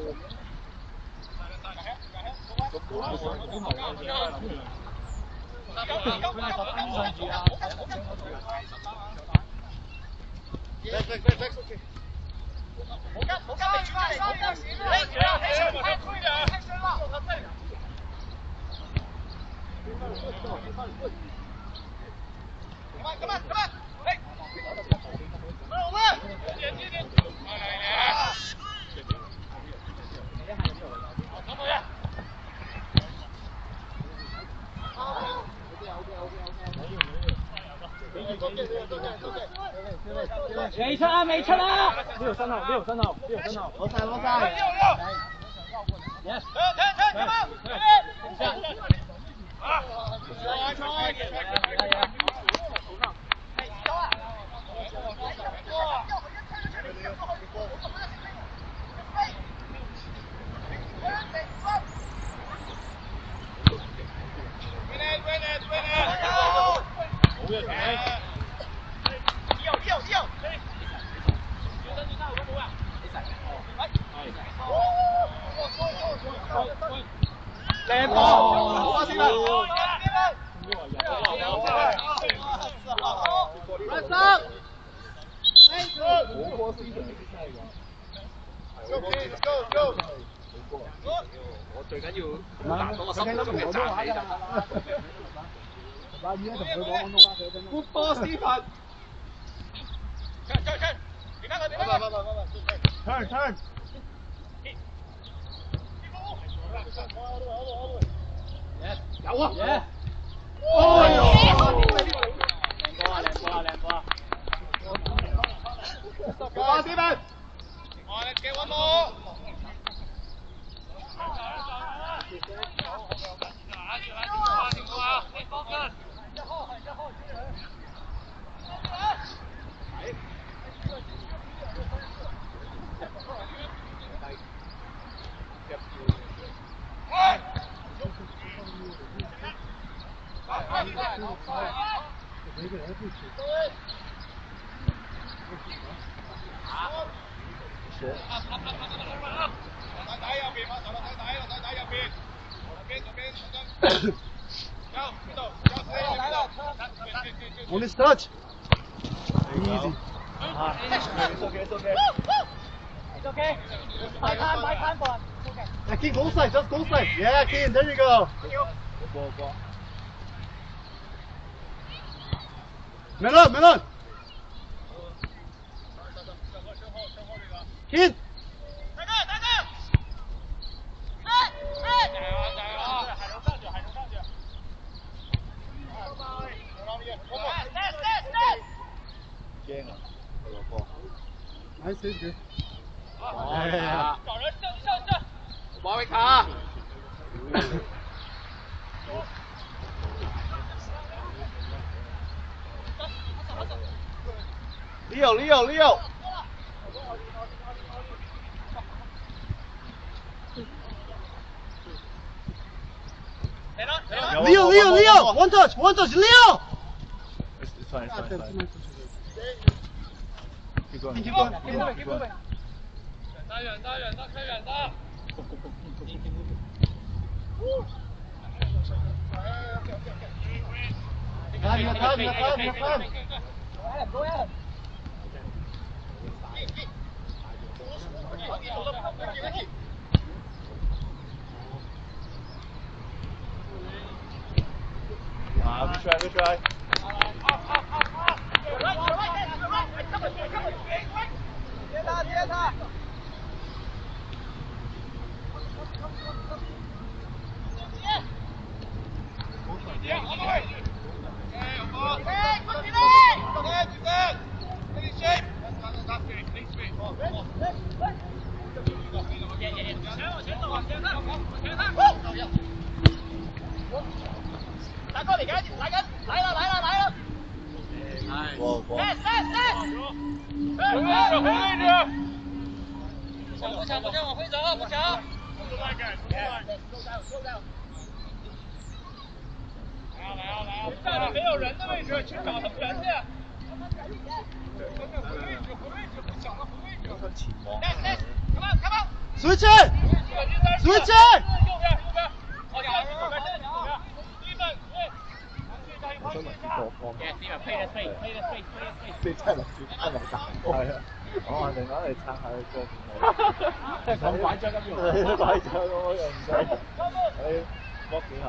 未出啊！未出啊！呢條身後，攞晒。Yes。靚波！好先啦！我最緊要達到個心中嘅讚美就。阿宇咧同佢講廣東話，佢真係。Good ball, Stephen. Turn. 有啊！哎呦！靚波啊！快啲啊！ Let's get one more. On this touch. Easy. It's okay. It's okay. My time for Yeah, keep goal side, just goal side. Yeah, Keane, there you go. Melon, Melon. Keane. Nice hit, good. Yeah. 馬威卡。Leo。Leo! One touch, Leo! It's fine. Keep going.打远的。Time. Good try. Switch it!你真係打係啊！我肯定攞嚟撐下佢張面。咁拐杖咁用？拐杖我又唔使，你搏幾下。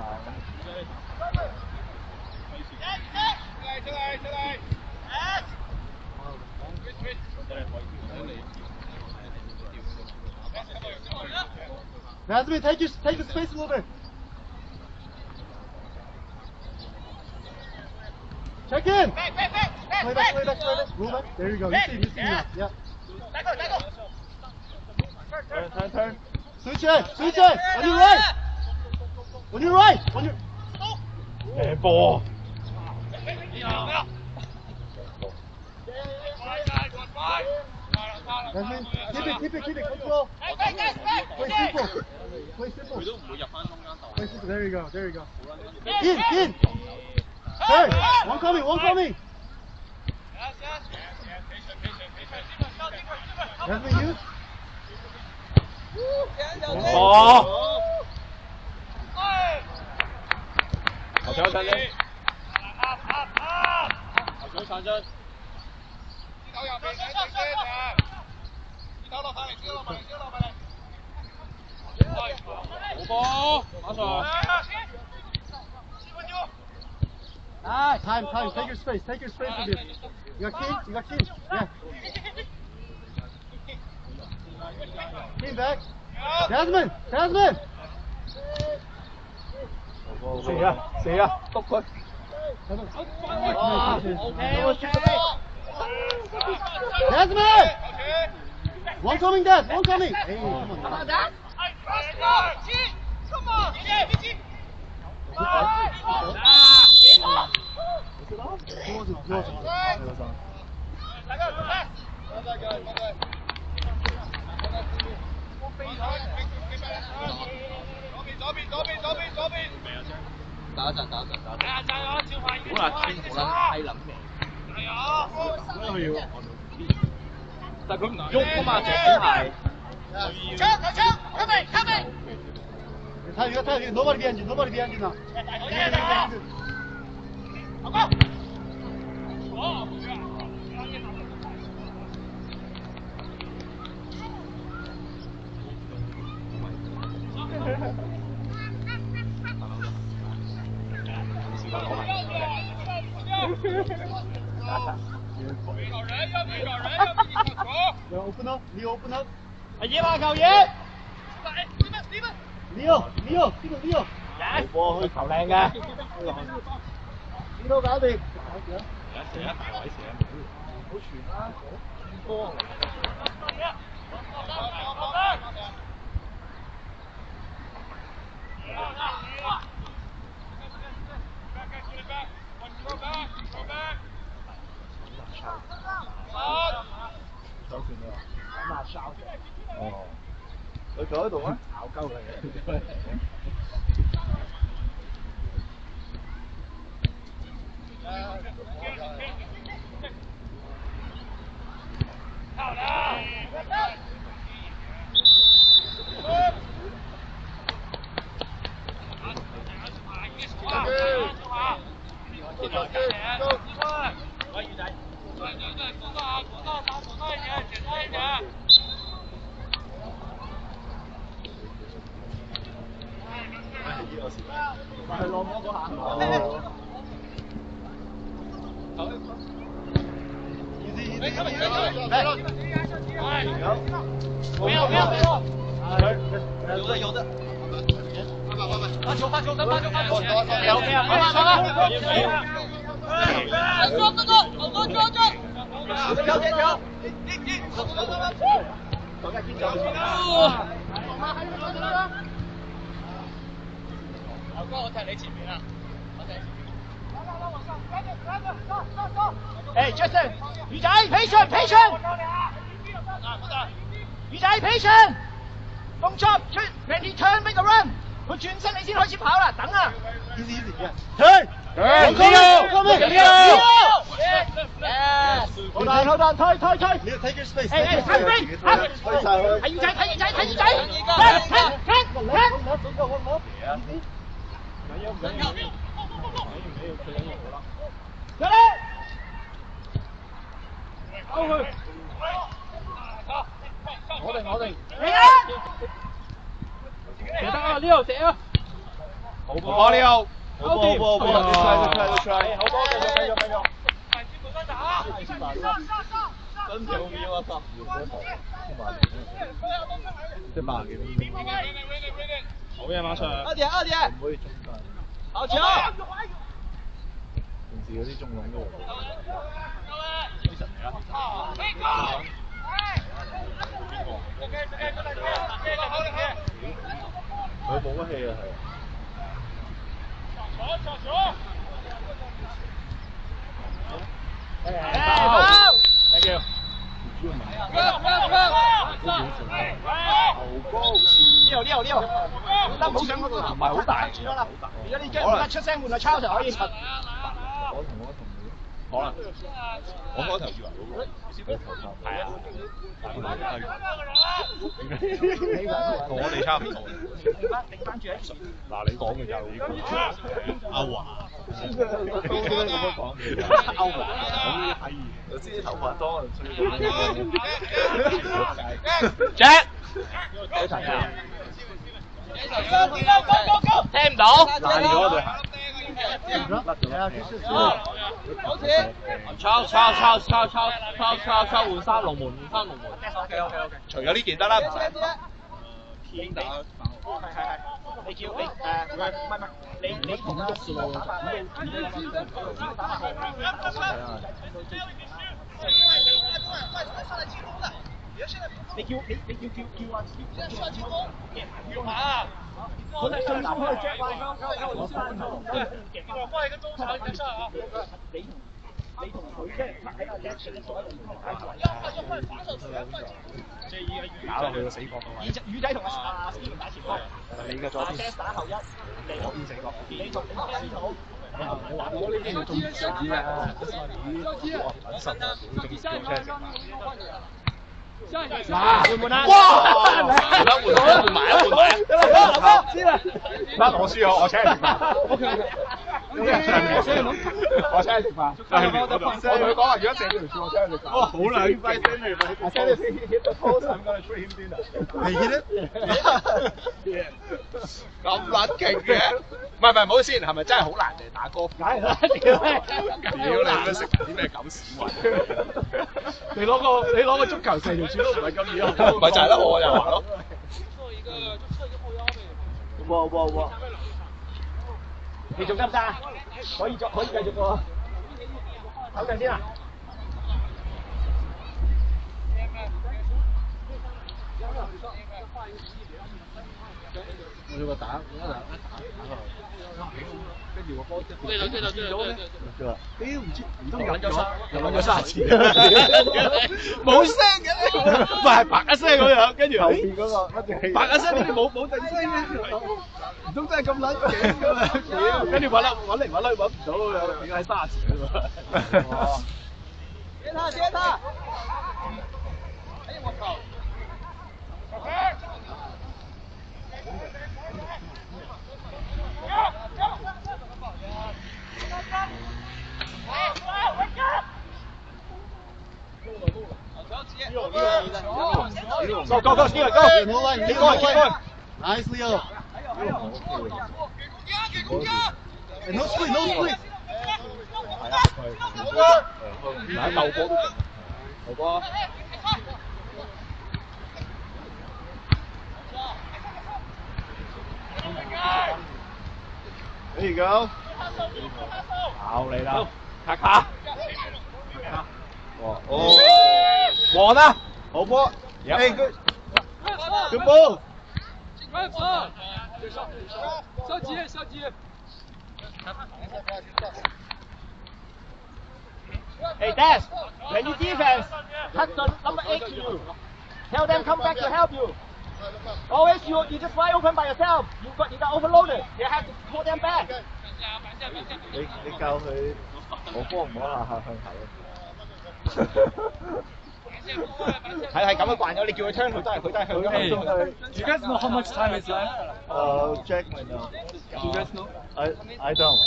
出嚟！Nazmi, take the space a little bit. Check in. Play back. Roll back. There you go. You see now. Yeah. Turn. Switch it. On your right. Ball. Keep it. Control. Play simple. Play simple. There you go. In. Turn. One coming. Jasmine, you. Time. Take your space a bit. You got Keane. Yeah. Keane back. Jasmine.死啊！篤佢。Okay. Jasmine. One coming. Hey, come on. Dad. Come on.打一陣。好啦，傾好啦，閪撚味。但係佢唔喐啊嘛，隻手係。Time. Nobody behind you now. open up, Leo open up。係野馬球嘢。Leo，邊個 Leo？波去球靚嘅。呢度搞掂。射一大位射唔好傳啦，波。手拳啊！咁啊燒哦，佢坐喺度啊？咬鳩佢。係落魔嗰下。有的。發球，等發球。有咩啊？牛哥，我踢你前面啊！誒 ，Jackson， 魚仔 ，patient， 魚仔 patient， 動作出 ，ready turn make a run， 佢轉身你先開始跑啦，等啊 ！Easy， turn， 好大，推， Take your space， 係魚仔，睇魚仔，我哋，嚟啊！射得啊 ，Leo 射啊！好波 Leo， 好波，好波，好波，繼續。真條秒啊！10即係80幾秒。好嘢，馬上。二點。唔可以中間。好球！平時嗰啲中籠都會。佢冇乜氣啊，係。好 ，thank you。呢度，得冇上嗰個頭，唔係好大，轉咗啦。如果你驚唔得出聲換個抄就可以。我同你。可能。我開頭以為嗰個。係啊。同我哋差唔多。頂翻住喺前。嗱，你講嘅就呢個。阿華。咁樣講嘅。阿華。係。我知啲頭髮多，所以咁樣。Jack。幾題啊？聽唔到。嗱，如果對鞋。抄，換三龍門。OK。除咗呢件得啦，唔使。天打。係。你叫你唔係，你同阿士路打法。你叫啊！現在上進攻，要馬！我哋上去隻怪交我翻頭，幫你個中場你上啊！你同佢即係喺阿 Jackson 左右要反手即係依家打落去個死角度。魚仔同阿 Steve 打前鋒，你嘅左邊。阿打後一，左邊死角。你同阿 Steve 好。你玩我呢啲要中意死啊！謹慎啊！中意叫車食嗱，換唔換啊？哇！換埋。得啦，先啦。得我輸我請你食飯。OK。我請你食飯。我同佢講話，如果借條數，我請你食飯。哇，好啦，I said if he hit the post, I'm gonna treat him dinner. He hit it? 咁撚勁嘅？唔係，唔好先，係咪真係好難嚟打歌？梗係啦，屌你咩食啲咩狗屎運？你攞個足球射條柱都唔係咁易啊！咪就係咯，我就話咯。哇！你仲得唔得啊？可以繼續喎。唞陣先啊！我要打，跟住個波對咗咩？屌唔知唔通飲咗30次，冇聲嘅，唔係啪一聲咁樣，跟住後邊嗰個啪一聲，跟住冇定聲嘅，唔通真係咁撚勁㗎嘛？屌，跟住揾嚟揾唔到咁樣，點解係30次㗎嘛？接他！哎呀我靠！Go, Steven, go! Keep going! Nice, Leo. And no split. 打舊波，舊波。There you go. 咬你啦，卡。哦，黃啦，好波。Hey, good ball. 消極。Hey, Des, when you defense, cut the number 8 to you. Tell them come back to help you. Always you just fly open by yourself. You got overloaded. You have to pull them back. 你教佢我幫唔好下向後。係咁樣慣咗，你叫佢 turn 佢都係向咗。You guys know how much time is left? Jack might know. You guys know? I don't.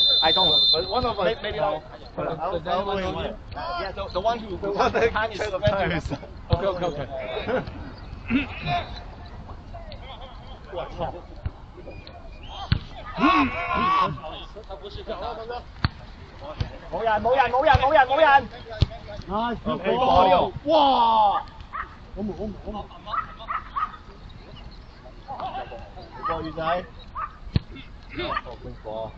But one of us maybe know. I'll know him. Yeah, the one who time is the best. Okay. 我操！冇人。Nice, good ball. 哇！好唔個魚仔。冰火。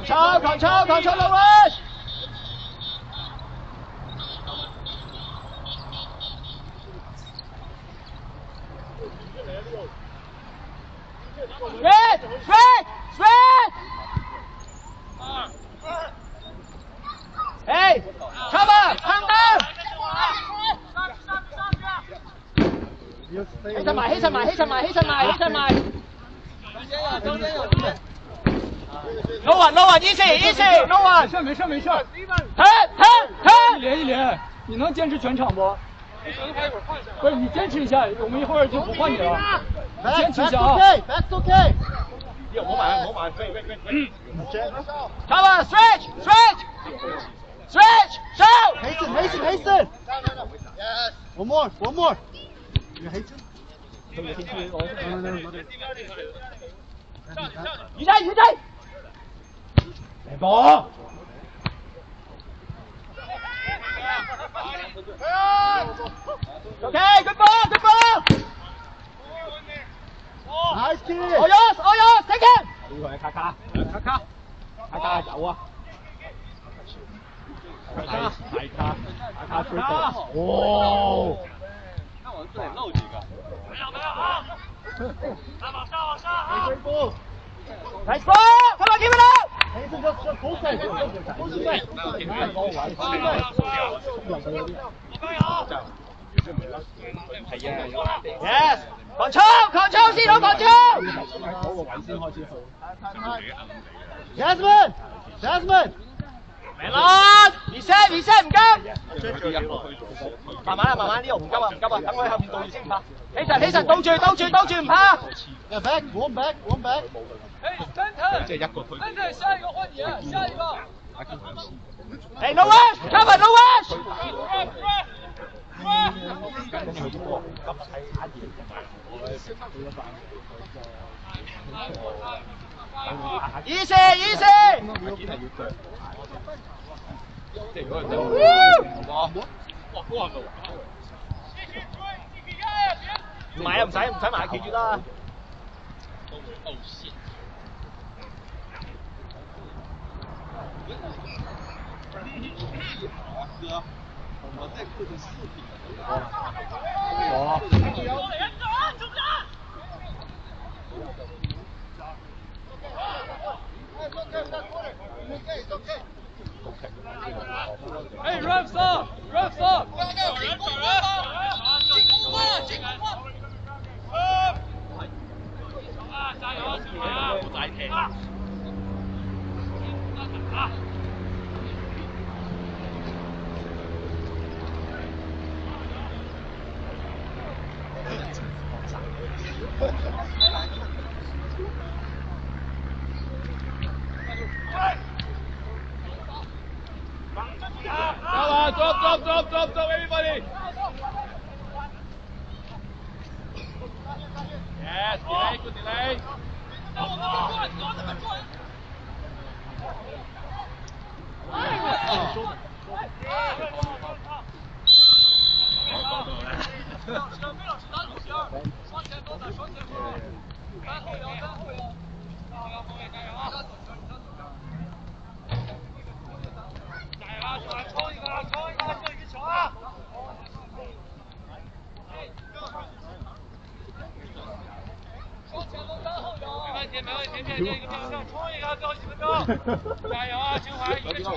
Control the rush! Straight! Hey! Cover! Calm down! 起身埋！No one, easy, no one. 没事。turn. 一连，你能坚持全场不？不是，你坚持一下，我们一会儿就不换你了。坚持一下啊 That's okay. 唔好慢，喂。Cover, stretch, show. Hasten. One more. 魚仔。嚟波。Okay, good ball. Nice kick. All yours, take it. 呢個係卡卡有啊。大卡追到。哇！那我自己漏几个。没有。往上。追波。Nice ball! Come on, give it up! 我加油！係啊 Yes， 狂衝先好狂衝。嗰個位先開始去。Jasmine，明啦，reset 唔急。慢慢呢度唔急啊，等我喺後面導住先唔怕。起實，倒住唔怕。One back。即係一個推。下一个换你，下一个。Hey no rush，cover no rush。Easy。即係如果佢真哇，唔係啊，唔使埋企住啦。我在客厅视频。哎 ，ref stop。加油啊，小馬！好大踢。Drop, everybody! Yes, good delay.冲一个，最后几分钟，加油啊，清华一个球。5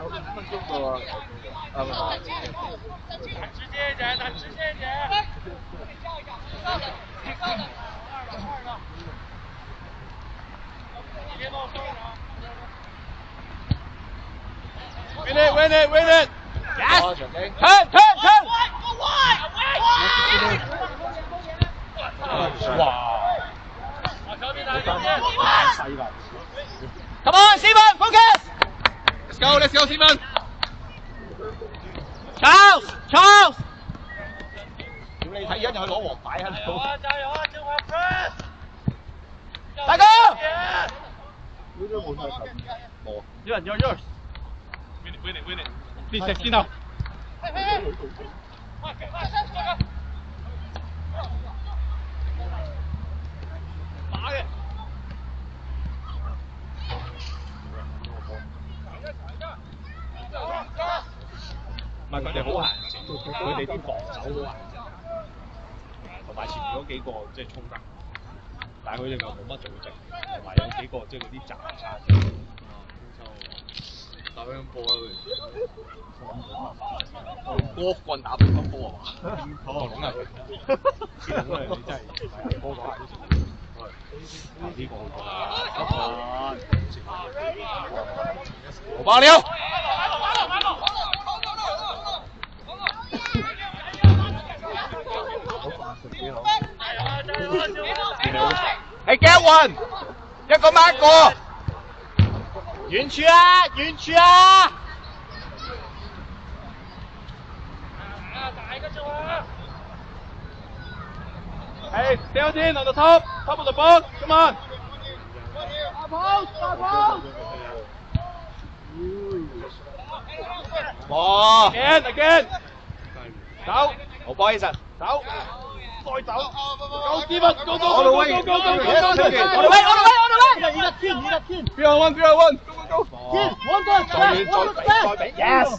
分鐘嘅喎，直接一點，直接一點。别冒风啊 ！Win it! Yes! Turn! 哇！ Come on, Steven, focus! Let's go, Steven! Charles! 屌你睇而家仲去攞黃牌喺度。加油啊！中華 press！ 大哥！呢都冇太近。冇。Yours. Win it. Please, sit down. 打嘅。唔係佢哋好閒靜，佢哋啲防守好閒靜，同埋前面嗰幾個即係衝得，但係佢哋又冇乜組織，同埋有幾個即係嗰啲雜差。打乒乓波啦佢，波棍打乒乓波啊嘛？哦，咁啊，你真係波講呢個我爆料。係 get one， 一個掹過，遠處啊！Hey, stay on the top of the box, come on! Again! 走，好波起實，走，再走 ！Go Steven, go! On the way! Three on one, go! Yes!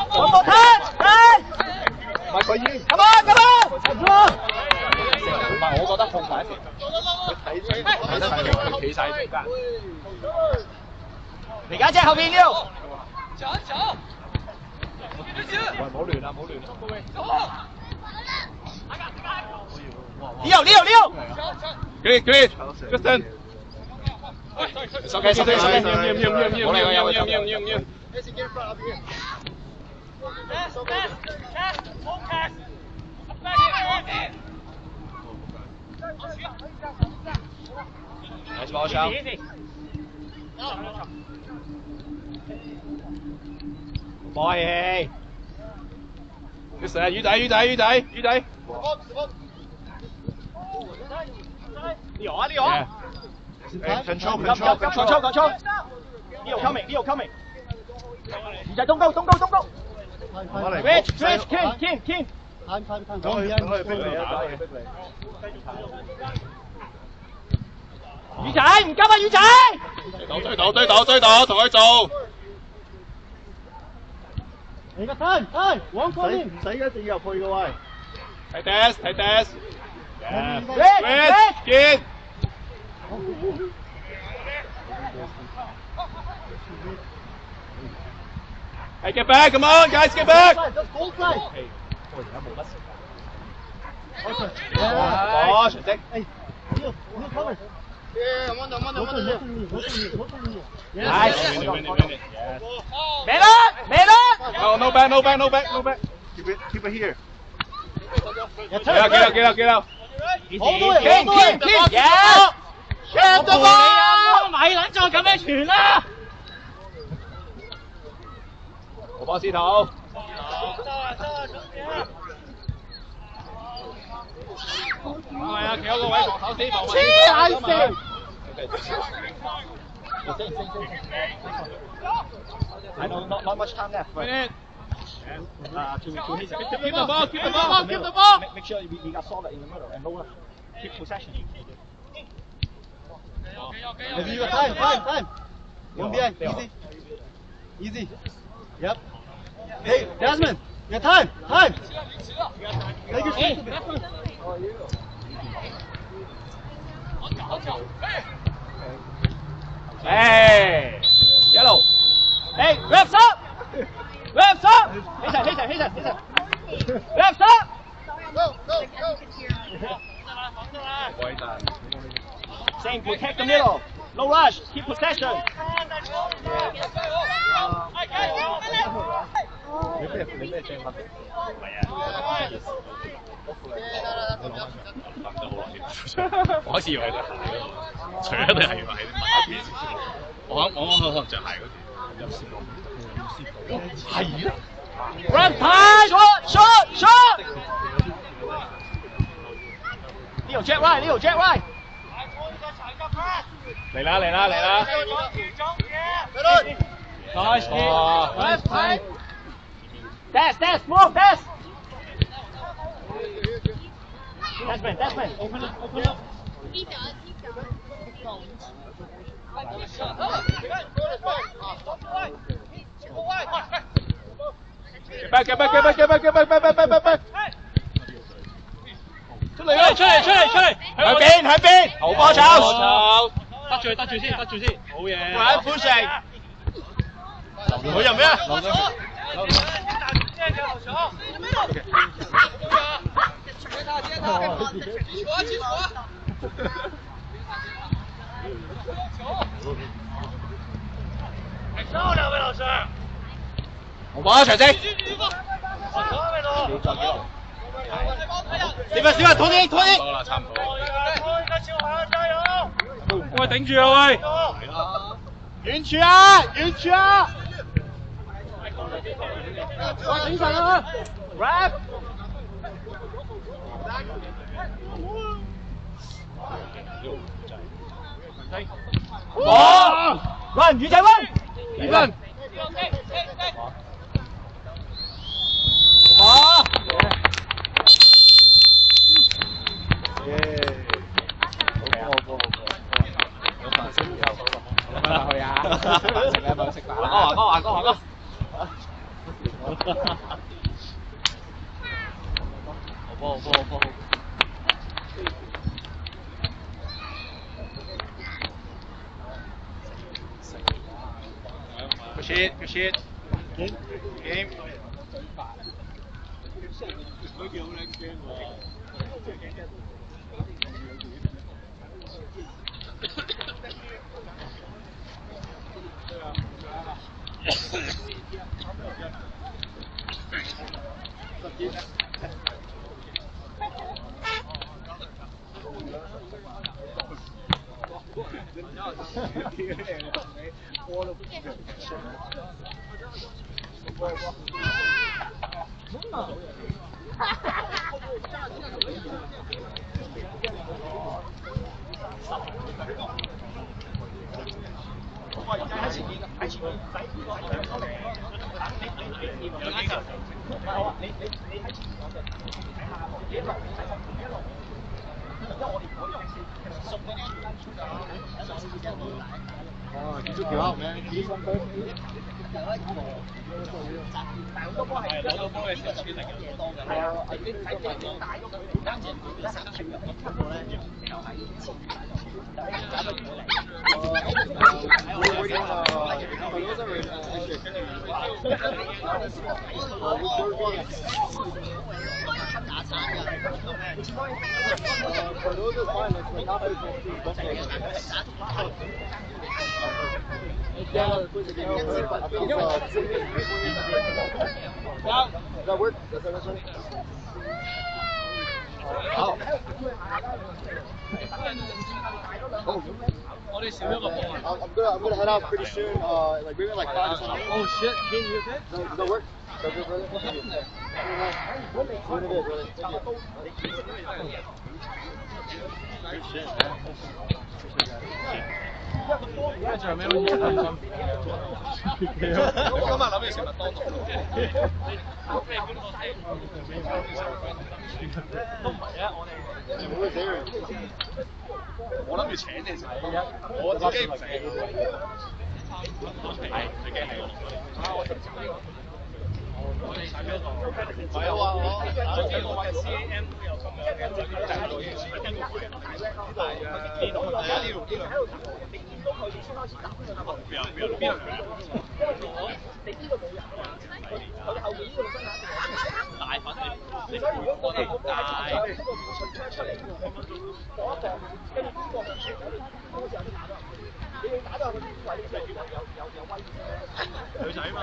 好波 turn！ 唔係佢已經 Come on！ 唔係，我覺得控埋一邊，佢睇得佢企晒中間。而家即係後邊要。喂，唔好亂啊，唔好亂。Leo！ Clean, Justin. It's okay. Nghiêm. Messi, get in front, I'll be here. Nice ball, Shao. Boy, Justin, 魚底。Leo！ Control. Leo coming！ 魚仔東高！ Rich， Ken！ 等佢逼你啊！魚仔唔急啊，魚仔！追到，同佢做。你個身，往嗰邊唔使一定要入去嘅喂。睇 test。Rich！ 見。Hey, get back! Come on, guys, get back! Go play. 我而家冇乜時間。 Okay. 哦，全職。Neil cover. Yeah, I'm on the. What's on me? Nice. Win it. Mẹ No back. Keep it here. Get out. Ken！ Yes！ Shut the ball！ 咪撚再咁樣傳啦！我幫司徒。係啊，企喺個位防守死防。黐撚線！ I know not much time left. Win it. To his. Keep the ball. Make sure we got solid in the middle and lower. Keep possession. You got time. One behind. Easy. Yep. Hey, Desmond. You got time. Take your seat. Hey, yellow. Hey, wraps up! Hey, wraps up! Same, protect the middle. No rush. Keep possession. 你咩正法？唔係啊。我開始以為對鞋，除咗對鞋原來係馬邊。我可能着鞋嗰時有試過，係啊。Run time! Shot! Leo jet right! 嚟啦！ Nice kick. Left side. Dash, move, dash. Desmond, open up. He does. Get back. 出嚟！喺邊？好波炒，得住先，好嘢。玩半成。佢入咩啊？好波長征。小人拖啲。多啦，差唔多。喂，頂住啊喂！遠處啊！喂，醒神啊 ！Rap。哇 ！Run， 魚仔 run。2分。哇！翻去啊！食啊，冇食飯。華哥。好波。Good shit. game。佢叫好撚驚喎。哦，你就幾好咩？好多波係攞到波嘅時候就變成嘢多嘅。係啊，你睇大嗰個唔單止佢一成清入嘅球咧，又係前搞到佢嚟。打餐㗎，That work? Does that work? Oh. 我哋少咗個波啊！ I'm gonna head out pretty soon. Like maybe like 5 or something. Oh shit, can you hit Does that work? Does that work, brother? Thank you. What it is, brother? Thank you. Good shit, man. 而家仲有咩好嘢分心？我今日諗住食麥當勞。都唔係啊，我諗住請你食，我自己唔食。係，最驚係我落去。我哋睇邊個？唔係啊！我嘅 CAM 都有咁樣嘅，就係類似一個大 red 咯，大嘅。見到有喺度你見到佢先開始打㗎嘛？邊度？你知道冇人㗎嘛？佢後面呢個身體大粉你所以如果我哋喺呢個出嚟，放一放，跟住呢個嗰時候先打到入去。你要打到去邊位咧？有威脅。女仔嘛。